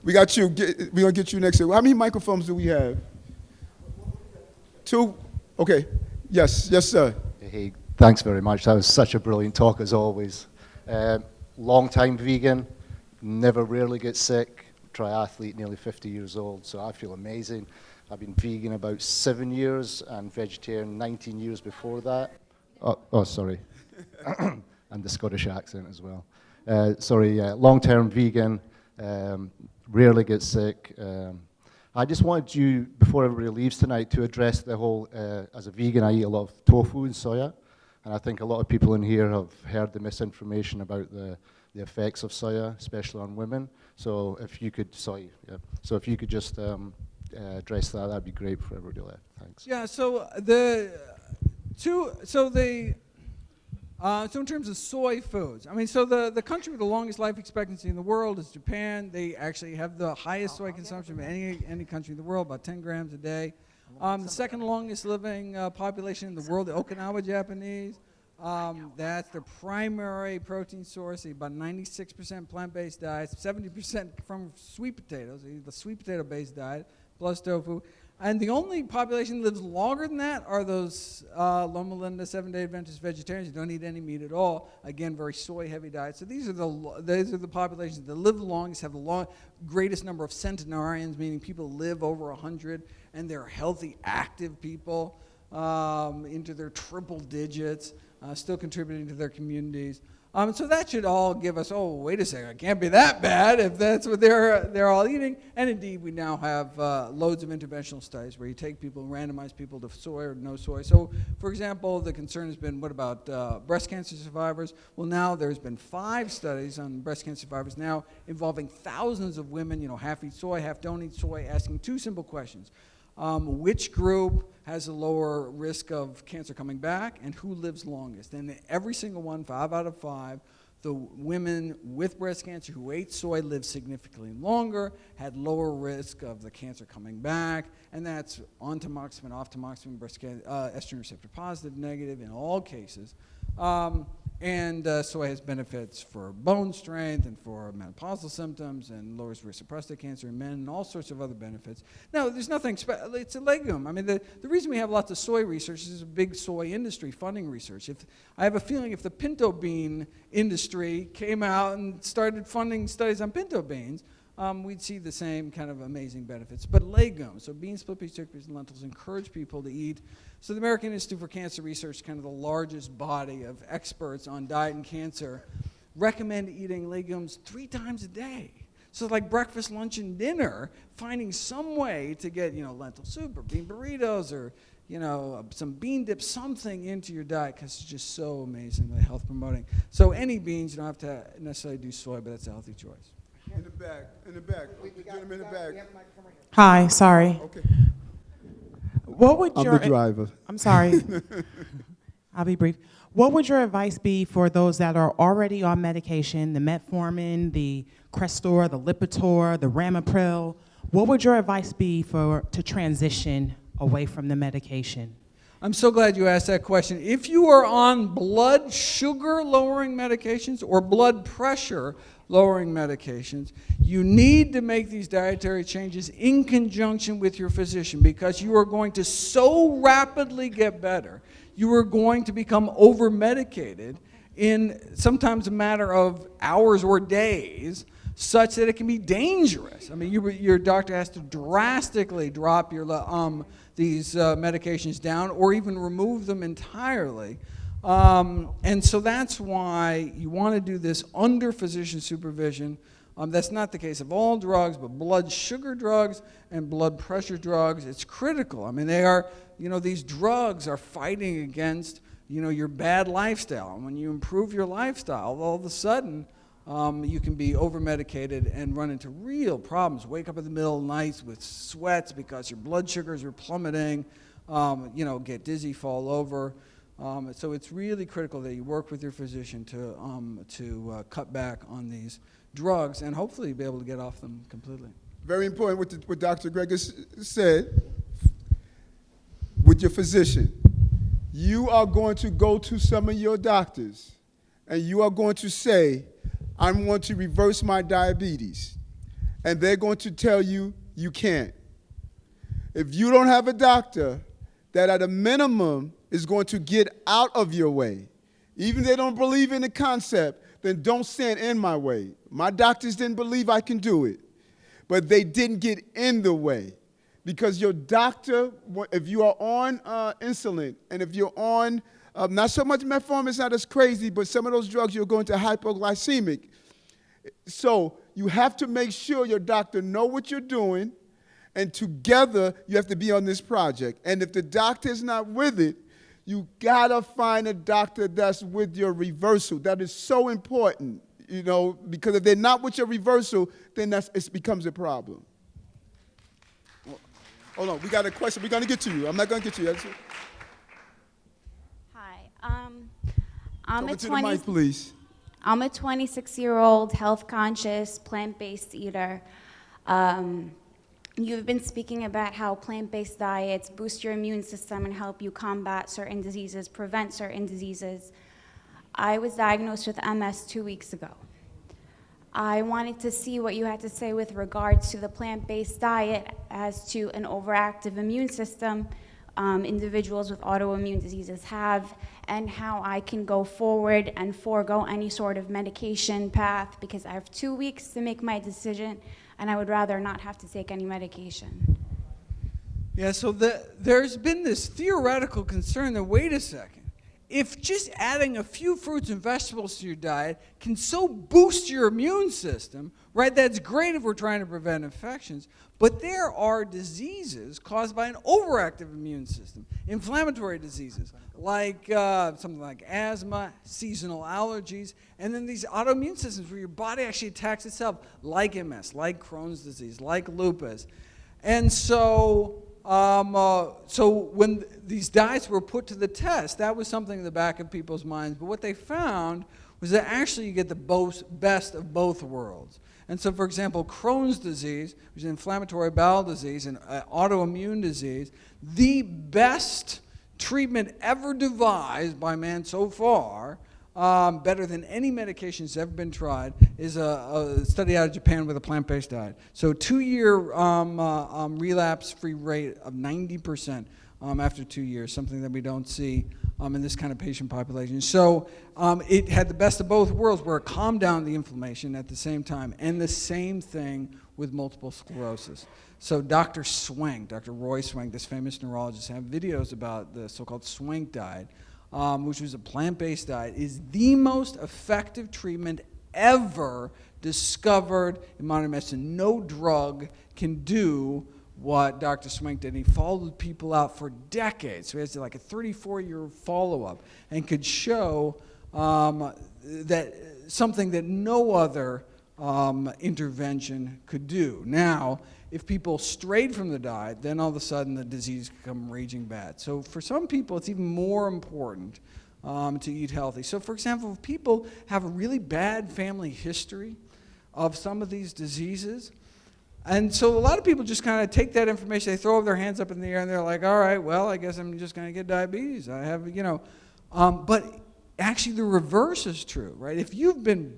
We got you. We're going to get you next. How many microphones do we have? 2? Okay. Yes, sir. Hey, thanks very much. That was such a brilliant talk, as always. Long-time vegan, never rarely get sick. Triathlete, nearly 50 years old, so I feel amazing. I've been vegan about 7 years and vegetarian 19 years before that. Sorry. And the Scottish accent as well. Long-term vegan, rarely get sick. I just wanted you, before everybody leaves tonight, to address the whole, as a vegan, I eat a lot of tofu and soya, and I think a lot of people in here have heard the misinformation about the effects of soya, especially on women. So if you could, just address that, that'd be great for everybody left. Thanks. Yeah. So in terms of soy foods, I mean, so the country with the longest life expectancy in the world is Japan. They actually have the highest soy consumption of any country in the world, about 10 grams a day. The second longest living population in the world, the Okinawa Japanese. That's their primary protein source, about 96% plant-based diet, 70% from sweet potatoes, the sweet potato-based diet, plus tofu. And the only population that lives longer than that are those Loma Linda 7-day Adventist vegetarians who don't eat any meat at all. Again, very soy-heavy diet. So these are the populations that live the longest, have the greatest number of centenarians, meaning people live over 100, and they're healthy, active people into their triple digits. Still contributing to their communities. So that should all give us, oh, wait a second, it can't be that bad if that's what they're all eating. And indeed, we now have loads of interventional studies where you take people and randomize people to soy or no soy. So, for example, the concern has been, what about breast cancer survivors? Well, now there's been 5 studies on breast cancer survivors now involving thousands of women, half eat soy, half don't eat soy, asking 2 simple questions. Which group has a lower risk of cancer coming back, and who lives longest? And every single one, 5 out of 5, the women with breast cancer who ate soy lived significantly longer, had lower risk of the cancer coming back, and that's on tamoxifen, off tamoxifen, estrogen receptor positive, negative in all cases. And soy has benefits for bone strength and for menopausal symptoms and lowers risk of prostate cancer in men and all sorts of other benefits. Now, there's nothing special. It's a legume. I mean, the reason we have lots of soy research is a big soy industry funding research. I have a feeling if the pinto bean industry came out and started funding studies on pinto beans, we'd see the same kind of amazing benefits. But legumes, so beans, split peas, chickpeas, and lentils, encourage people to eat. So the American Institute for Cancer Research, kind of the largest body of experts on diet and cancer, recommend eating legumes 3 times a day. So like breakfast, lunch, and dinner, finding some way to get, lentil soup or bean burritos or, some bean dip, something into your diet, because it's just so amazingly health promoting. So any beans, you don't have to necessarily do soy, but that's a healthy choice. In the back, the gentleman in the back. Hi, sorry. Okay. What would I'm your the driver. I'm sorry. I'll be brief. What would your advice be for those that are already on medication, the metformin, the Crestor, the Lipitor, the Ramipril? What would your advice be to transition away from the medication? I'm so glad you asked that question. If you are on blood sugar lowering medications or blood pressure lowering medications, you need to make these dietary changes in conjunction with your physician, because you are going to so rapidly get better. You are going to become over-medicated in sometimes a matter of hours or days, such that it can be dangerous. I mean, your doctor has to drastically drop your these medications down or even remove them entirely. And so that's why you want to do this under physician supervision. That's not the case of all drugs, but blood sugar drugs and blood pressure drugs, it's critical. I mean, they are, these drugs are fighting against, your bad lifestyle. And when you improve your lifestyle, all of a sudden, you can be over-medicated and run into real problems. Wake up in the middle of the night with sweats because your blood sugars are plummeting, get dizzy, fall over. So it's really critical that you work with your physician to cut back on these drugs and hopefully be able to get off them completely. Very important what Dr. Greger said. With your physician, you are going to go to some of your doctors and you are going to say, I want to reverse my diabetes. And they're going to tell you, you can't. If you don't have a doctor that at a minimum is going to get out of your way, even if they don't believe in the concept, then don't stand in my way. My doctors didn't believe I can do it, but they didn't get in the way. Because your doctor, if you are on insulin, and if you're on, not so much metformin, it's not as crazy, but some of those drugs you're going to hypoglycemic. So you have to make sure your doctor know what you're doing, and together you have to be on this project. And if the doctor is not with it, you gotta find a doctor that's with your reversal. That is so important, because if they're not with your reversal, then it becomes a problem. Hold on, we got a question. We're gonna get to you. I'm not gonna get to you. Hi, I'm Over to the mic, please. I'm a 26-year-old health-conscious, plant-based eater. You've been speaking about how plant-based diets boost your immune system and help you combat certain diseases, prevent certain diseases. I was diagnosed with MS 2 weeks ago. I wanted to see what you had to say with regards to the plant-based diet as to an overactive immune system individuals with autoimmune diseases have, and how I can go forward and forego any sort of medication path, because I have 2 weeks to make my decision, and I would rather not have to take any medication. Yeah, so there's been this theoretical concern that, wait a second, if just adding a few fruits and vegetables to your diet can so boost your immune system, right, that's great if we're trying to prevent infections, but there are diseases caused by an overactive immune system, inflammatory diseases, like something like asthma, seasonal allergies, and then these autoimmune systems where your body actually attacks itself, like MS, like Crohn's disease, like lupus. And so when these diets were put to the test, that was something in the back of people's minds. But what they found was that actually you get the best of both worlds. And so, for example, Crohn's disease, which is an inflammatory bowel disease and autoimmune disease, the best treatment ever devised by man so far, better than any medication that's ever been tried, is a study out of Japan with a plant-based diet. So 2-year relapse-free rate of 90% after 2 years, something that we don't see in this kind of patient population. So it had the best of both worlds, where it calmed down the inflammation at the same time. And the same thing with multiple sclerosis. So Dr. Swank, Dr. Roy Swank, this famous neurologist, have videos about the so-called Swank diet, which was a plant-based diet, is the most effective treatment ever discovered in modern medicine. No drug can do what Dr. Swank did. He followed people out for decades. So he has like a 34-year follow-up and could show that something that no other intervention could do. Now, if people strayed from the diet, then all of a sudden the disease could become raging bad. So for some people, it's even more important to eat healthy. So for example, if people have a really bad family history of some of these diseases, and so a lot of people just kind of take that information, they throw their hands up in the air and they're like, all right, well, I guess I'm just going to get diabetes. I have, but actually the reverse is true, right? If you've been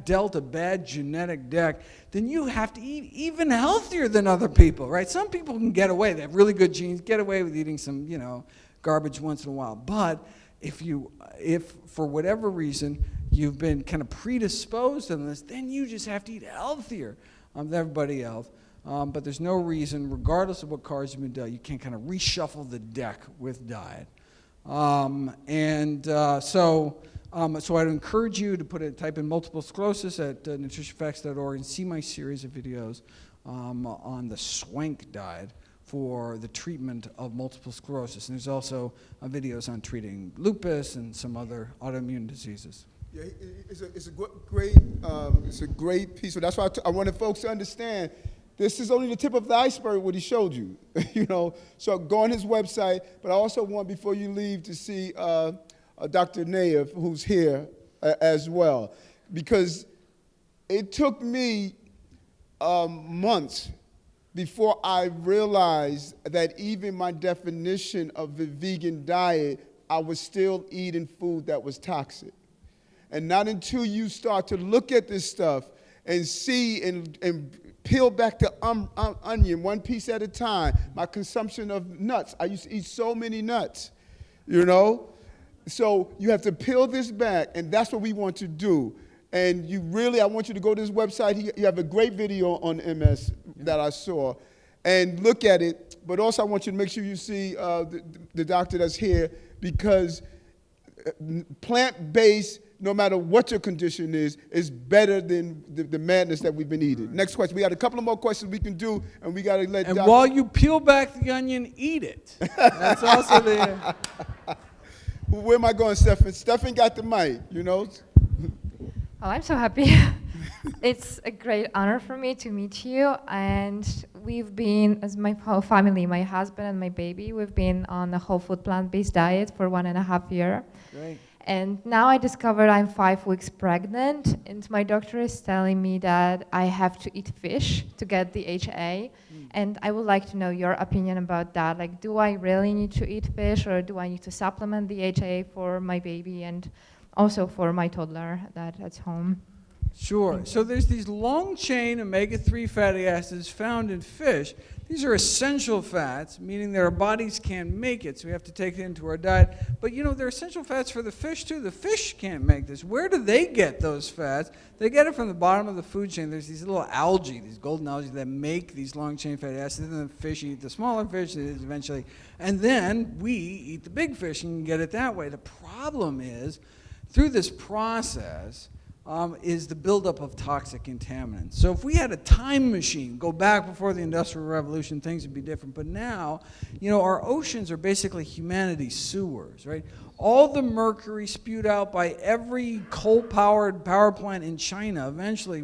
dealt a bad genetic deck, then you have to eat even healthier than other people, right? Some people can get away, they have really good genes, get away with eating some, garbage once in a while. But if for whatever reason you've been kind of predisposed to this, then you just have to eat healthier than everybody else. But there's no reason, regardless of what cards you've been dealt, you can't kind of reshuffle the deck with diet. So I'd encourage you to type in multiple sclerosis at nutritionfacts.org and see my series of videos on the Swank diet for the treatment of multiple sclerosis. And there's also videos on treating lupus and some other autoimmune diseases. Yeah, it's a great piece. So that's why I wanted folks to understand this is only the tip of the iceberg, what he showed you, So go on his website, but I also want, before you leave, to see Dr. Nayev, who's here as well, because it took me months before I realized that even my definition of the vegan diet, I was still eating food that was toxic. And not until you start to look at this stuff and see and peel back the onion one piece at a time. My consumption of nuts. I used to eat so many nuts, So you have to peel this back, and that's what we want to do. And I want you to go to this website. You have a great video on MS that I saw. And look at it. But also I want you to make sure you see the doctor that's here, because plant-based, no matter what your condition is better than the madness that we've been eating. Next question. We got a couple of more questions we can do, and we got to let And while you peel back the onion, eat it. That's also the... Where am I going, Stefan? Stefan got the mic, Oh, I'm so happy. It's a great honor for me to meet you. And we've been, as my whole family, my husband and my baby, we've been on a whole food plant-based diet for 1.5 years. Great. And now I discovered I'm 5 weeks pregnant, and my doctor is telling me that I have to eat fish to get the HA. And I would like to know your opinion about that. Like, do I really need to eat fish, or do I need to supplement the HA for my baby and also for my toddler that's home? Sure. So there's these long-chain omega-3 fatty acids found in fish. These are essential fats, meaning that our bodies can't make it, so we have to take it into our diet. But they're essential fats for the fish too. The fish can't make this. Where do they get those fats? They get it from the bottom of the food chain. There's these little algae, these golden algae that make these long-chain fatty acids. And the fish eat the smaller fish eventually. And then we eat the big fish and get it that way. The problem is, through this process, is the buildup of toxic contaminants. So if we had a time machine, go back before the Industrial Revolution, things would be different. But now, our oceans are basically humanity's sewers, right? All the mercury spewed out by every coal-powered power plant in China eventually,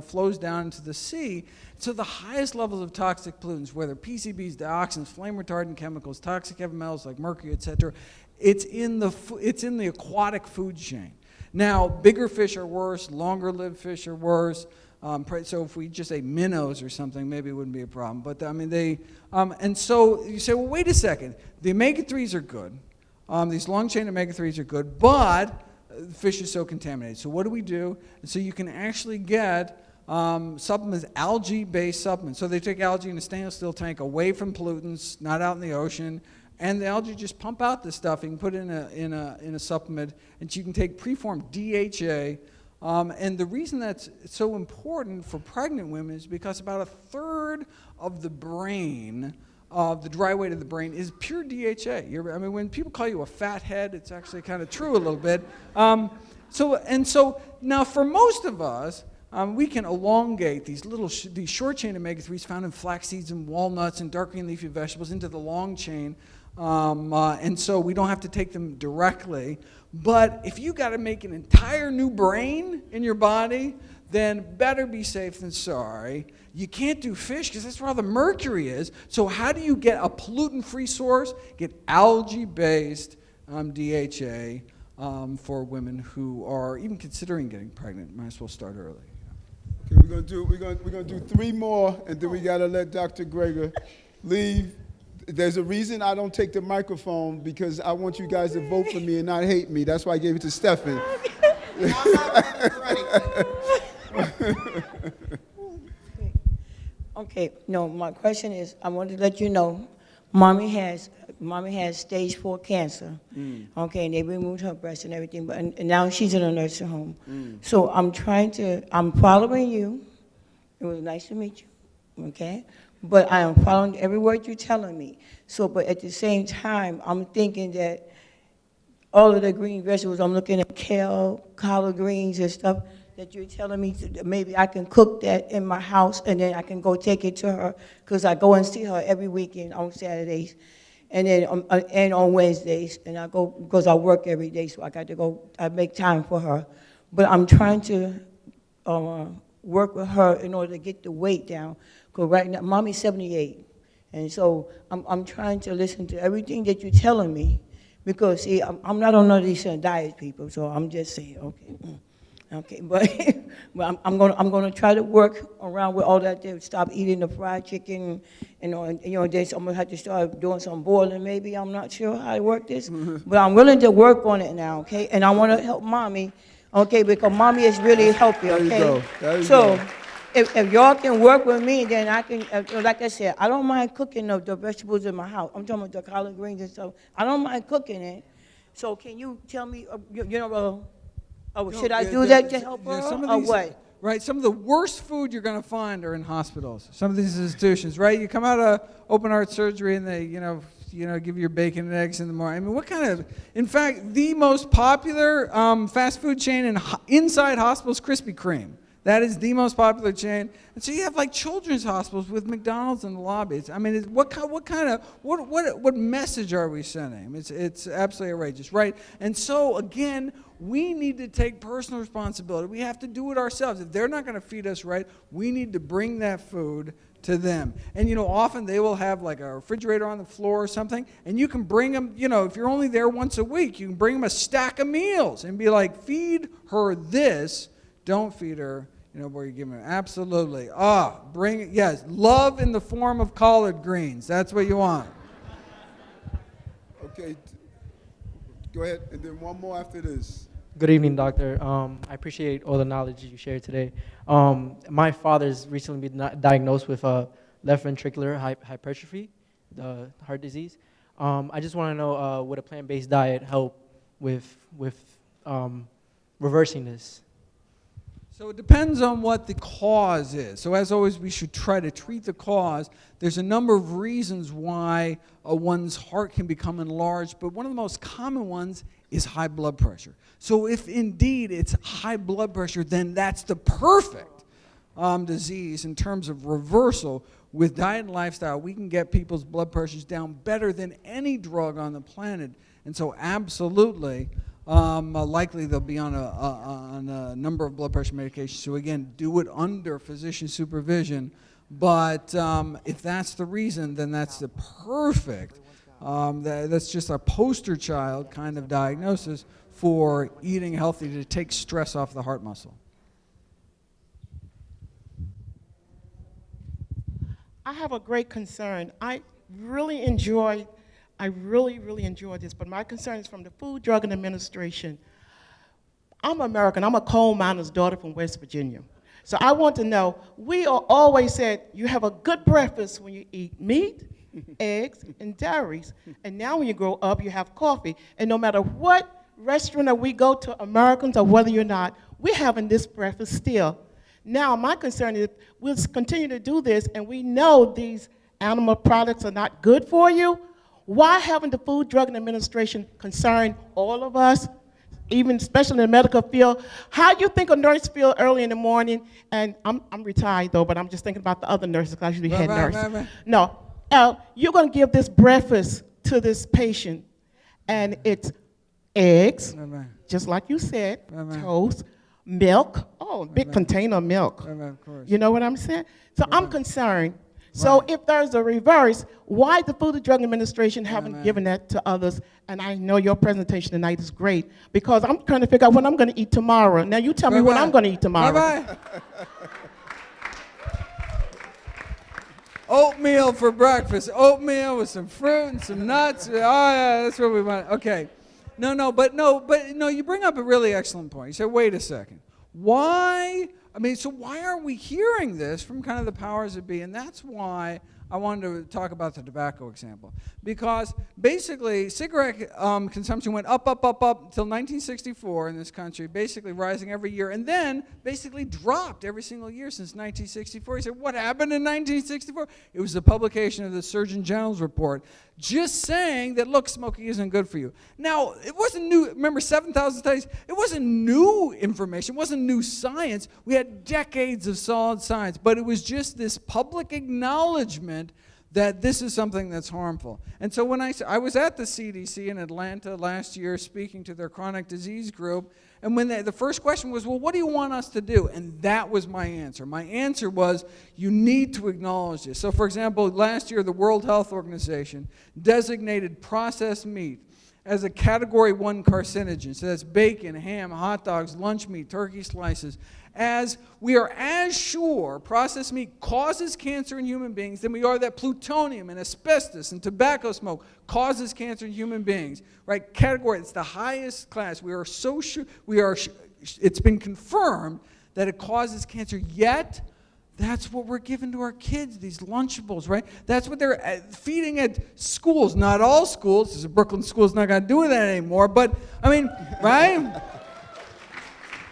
flows down into the sea. So the highest levels of toxic pollutants, whether PCBs, dioxins, flame retardant chemicals, toxic heavy metals like mercury, etc., it's in the aquatic food chain. Now, bigger fish are worse, longer-lived fish are worse. So if we just ate minnows or something, maybe it wouldn't be a problem. But and so you say, well, wait a second. The omega-3s are good. These long-chain omega-3s are good, but fish is so contaminated. So what do we do? And so you can actually get supplements, algae-based supplements. So they take algae in a stainless steel tank away from pollutants, not out in the ocean. And the algae just pump out this stuff. You can put it in a supplement, and you can take Preformed DHA And the reason that's so important for pregnant women is because about 1/3 of the brain, the dry weight of the brain, is pure DHA. I mean, when people call you a fathead, it's actually kind of true a little bit. So now for most of us, we can elongate these short chain omega-3s found in flax seeds and walnuts and dark green leafy vegetables into the long chain, and so we don't have to take them directly. But if you got to make an entire new brain in your body, then better be safe than sorry. You can't do fish because that's where all the mercury is. So how do you get a pollutant-free source? Get algae-based DHA for women who are even considering getting pregnant. Might as well start early. Okay, we're gonna do 3 more, and then we gotta let Dr. Greger leave. There's a reason I don't take the microphone, because I want you guys to vote for me and not hate me. That's why I gave it to Stephen. Okay, no, my question is, I wanted to let you know, mommy has stage 4 cancer. Okay, and they removed her breast and everything, but and now she's in a nursing home. So I'm following you. It was nice to meet you, okay? But I am following every word you're telling me. So, but at the same time, I'm thinking that all of the green vegetables, I'm looking at kale, collard greens and stuff, that you're telling me maybe I can cook that in my house and then I can go take it to her, because I go and see her every weekend on Saturdays and then on Wednesdays, and I go because I work every day, so I got to go, I make time for her. But I'm trying to work with her in order to get the weight down, because right now, mommy's 78, and so I'm trying to listen to everything that you're telling me, because see, I'm not on none of these diet people, so I'm just saying, okay, but I'm gonna try to work around with all that. Stop eating the fried chicken, then I'm gonna have to start doing some boiling. Maybe I'm not sure how to work this, but I'm willing to work on it now. Okay, and I want to help mommy. Okay, because mommy is really healthy. Okay, there you so go. if y'all can work with me, then I can. Like I said, I don't mind cooking the vegetables in my house. I'm talking about the collard greens and stuff. I don't mind cooking it. So can you tell me, should I do that to help her, or what? Right, some of the worst food you're going to find are in hospitals. Some of these institutions, right? You come out of open heart surgery and they, give you your bacon and eggs in the morning. I mean, what kind of? In fact, the most popular fast food chain inside hospitals, Krispy Kreme. That is the most popular chain. And so you have like children's hospitals with McDonald's in the lobbies. I mean, what message are we sending? It's absolutely outrageous, right? And so again, we need to take personal responsibility. We have to do it ourselves. If they're not going to feed us right, we need to bring that food to them. And often they will have like a refrigerator on the floor or something, and you can bring them, if you're only there once a week, you can bring them a stack of meals and be like, feed her this, don't feed her where you give them. Absolutely. Bring it. Yes, love in the form of collard greens. That's what you want. Okay, go ahead, and then one more after this. Good evening, doctor. I appreciate all the knowledge you shared today. My father's recently been diagnosed with left ventricular hypertrophy, the heart disease. I just want to know, would a plant-based diet help with reversing this? So it depends on what the cause is. So as always, we should try to treat the cause. There's a number of reasons why one's heart can become enlarged, but one of the most common ones is high blood pressure. So if indeed it's high blood pressure, then that's the perfect disease in terms of reversal. With diet and lifestyle, we can get people's blood pressures down better than any drug on the planet. And so absolutely, likely they'll be on a number of blood pressure medications. So again, do it under physician supervision. But if that's the reason, then that's the perfect, that's just a poster child kind of diagnosis for eating healthy to take stress off the heart muscle. I have a great concern. I really enjoy this, but my concern is from the Food, Drug, and Administration. I'm American. I'm a coal miner's daughter from West Virginia. So I want to know, we are always said you have a good breakfast when you eat meat, eggs, and dairies. And now when you grow up, you have coffee. And no matter what restaurant that we go to, Americans or whether you're not, we're having this breakfast still. Now, my concern is we'll continue to do this, and we know these animal products are not good for you. Why haven't the Food, Drug, and Administration concern all of us, even especially in the medical field? How do you think a nurse feels early in the morning? And I'm retired, though, but I'm just thinking about the other nurses, because I usually head nurse. No, you're going to give this breakfast to this patient, and it's eggs, just like you said, toast, milk, big container of milk. You know what I'm saying? So I'm concerned. So if there's a reverse, why the Food and Drug Administration haven't given that to others? And I know your presentation tonight is great, because I'm trying to figure out what I'm going to eat tomorrow. Now you tell me what I'm going to eat tomorrow. Bye-bye. Oatmeal for breakfast. Oatmeal with some fruit and some nuts. Oh yeah, that's what we want. Okay. But you bring up a really excellent point. You say, wait a second. Why? So why aren't we hearing this from kind of the powers that be? And that's why I wanted to talk about the tobacco example. Because basically, cigarette consumption went up until 1964 in this country, basically rising every year, and then basically dropped every single year since 1964. He said, what happened in 1964? It was the publication of the Surgeon General's report, just saying that, look, smoking isn't good for you. Now, it wasn't new. Remember, 7,000 studies. It wasn't new information. It wasn't new science. We had decades of solid science, but it was just this public acknowledgement that this is something that's harmful. And so when I was at the CDC in Atlanta last year speaking to their chronic disease group, and when the first question was, well, what do you want us to do? And that was my answer. My answer was, you need to acknowledge this. So for example, last year the World Health Organization designated processed meat as a Category 1 carcinogen. So that's bacon, ham, hot dogs, lunch meat, turkey slices. As we are as sure processed meat causes cancer in human beings than we are that plutonium and asbestos and tobacco smoke causes cancer in human beings. Right? Category, it's the highest class. We are so sure, it's been confirmed that it causes cancer, yet that's what we're giving to our kids, these Lunchables, right? That's what they're feeding at schools. Not all schools, because the Brooklyn school's not going to do that anymore, but, right?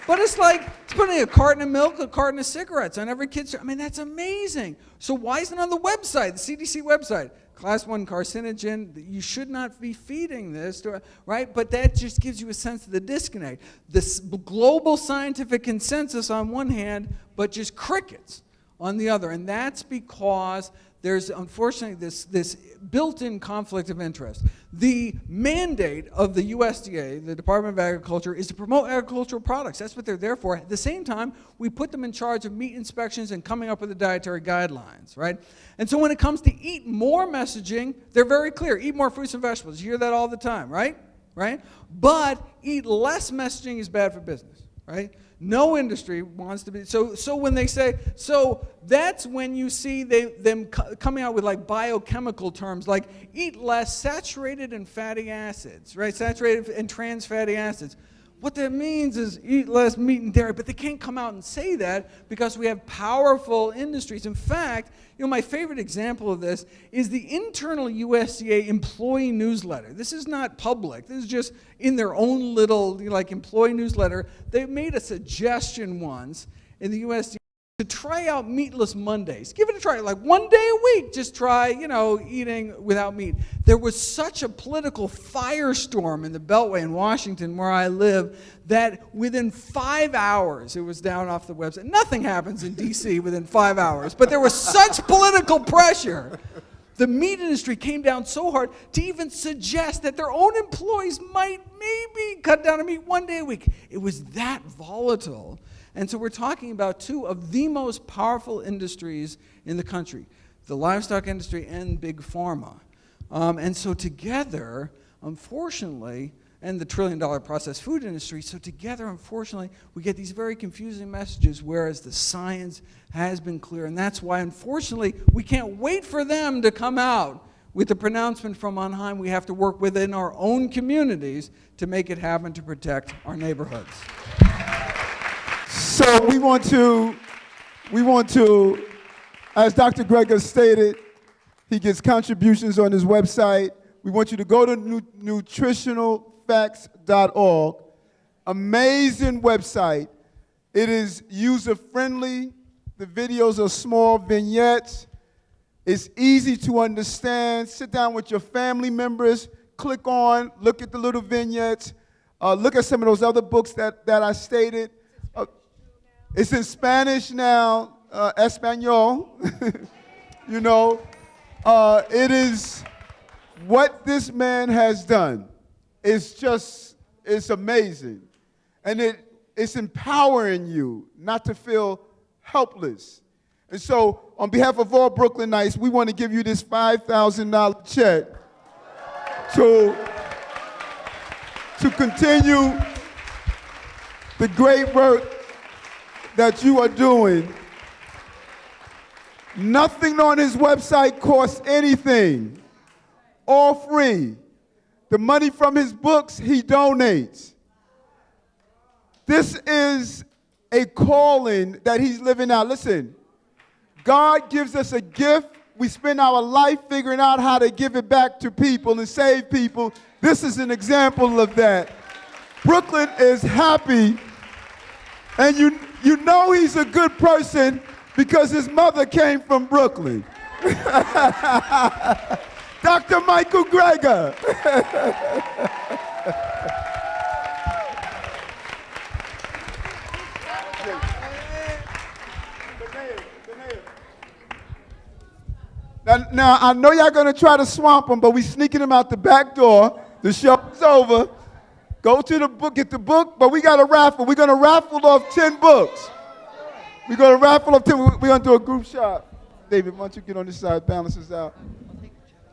But it's like, it's putting a carton of milk, a carton of cigarettes on every kid's, that's amazing. So why isn't it on the website, the CDC website? Class 1 carcinogen, you should not be feeding this, right? But that just gives you a sense of the disconnect. This global scientific consensus on one hand, but just crickets on the other. And that's because there's unfortunately this built-in conflict of interest. The mandate of the USDA, the Department of Agriculture, is to promote agricultural products. That's what they're there for. At the same time, we put them in charge of meat inspections and coming up with the dietary guidelines, right? And so when it comes to eat more messaging, they're very clear. Eat more fruits and vegetables. You hear that all the time, right? Right? But eat less messaging is bad for business, right? No industry wants to be, so when they say, so that's when you see them coming out with like biochemical terms like eat less saturated and fatty acids, right? Saturated and trans fatty acids. What that means is eat less meat and dairy, but they can't come out and say that because we have powerful industries. In fact, my favorite example of this is the internal USDA employee newsletter. This is not public. This is just in their own little employee newsletter. They made a suggestion once in the USDA to try out meatless Mondays. Give it a try, like one day a week, just try, eating without meat. There was such a political firestorm in the Beltway in Washington, where I live, that within 5 hours, it was down off the website. Nothing happens in DC within 5 hours, but there was such political pressure. The meat industry came down so hard to even suggest that their own employees might maybe cut down on meat one day a week. It was that volatile. And so we're talking about two of the most powerful industries in the country, the livestock industry and big pharma. And so together, unfortunately, and the trillion-dollar processed food industry, so together, unfortunately, we get these very confusing messages, whereas the science has been clear. And that's why, unfortunately, we can't wait for them to come out with the pronouncement from on high. We have to work within our own communities to make it happen, to protect our neighborhoods. So we want to, as Dr. Greger stated, he gets contributions on his website. We want you to go to nutritional HumbleFacts.org. Amazing website. It is user-friendly. The videos are small vignettes. It's easy to understand. Sit down with your family members, click on, look at the little vignettes, look at some of those other books that I stated. It's in Spanish now, Espanol. You know, it is what this man has done. It's amazing. And it's empowering you not to feel helpless. And so, on behalf of all Brooklynites, we want to give you this $5,000 check to continue the great work that you are doing. Nothing on his website costs anything, all free. The money from his books, he donates. This is a calling that he's living out. Listen, God gives us a gift. We spend our life figuring out how to give it back to people and save people. This is an example of that. Brooklyn is happy, and you know he's a good person because his mother came from Brooklyn. Dr. Michael Greger. Now, I know y'all going to try to swamp him, but we sneaking him out the back door. The show's over. Go to the book, get the book, but we got a raffle. We're going to raffle off 10 books. We're going to raffle off 10. We're going to do a group shot. David, why don't you get on this side, balance this out.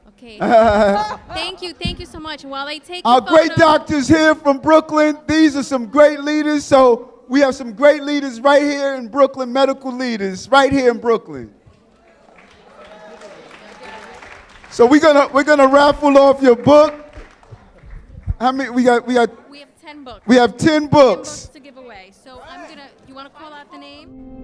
Okay. Thank you so much. While I take Our the great photo- doctors here from Brooklyn. These are some great leaders. So we have some great leaders right here in Brooklyn, medical leaders right here in Brooklyn. So we're gonna raffle off your book. How many we got? We have 10 books. We have 10 books. 10 books to give away. So you want to call out the name?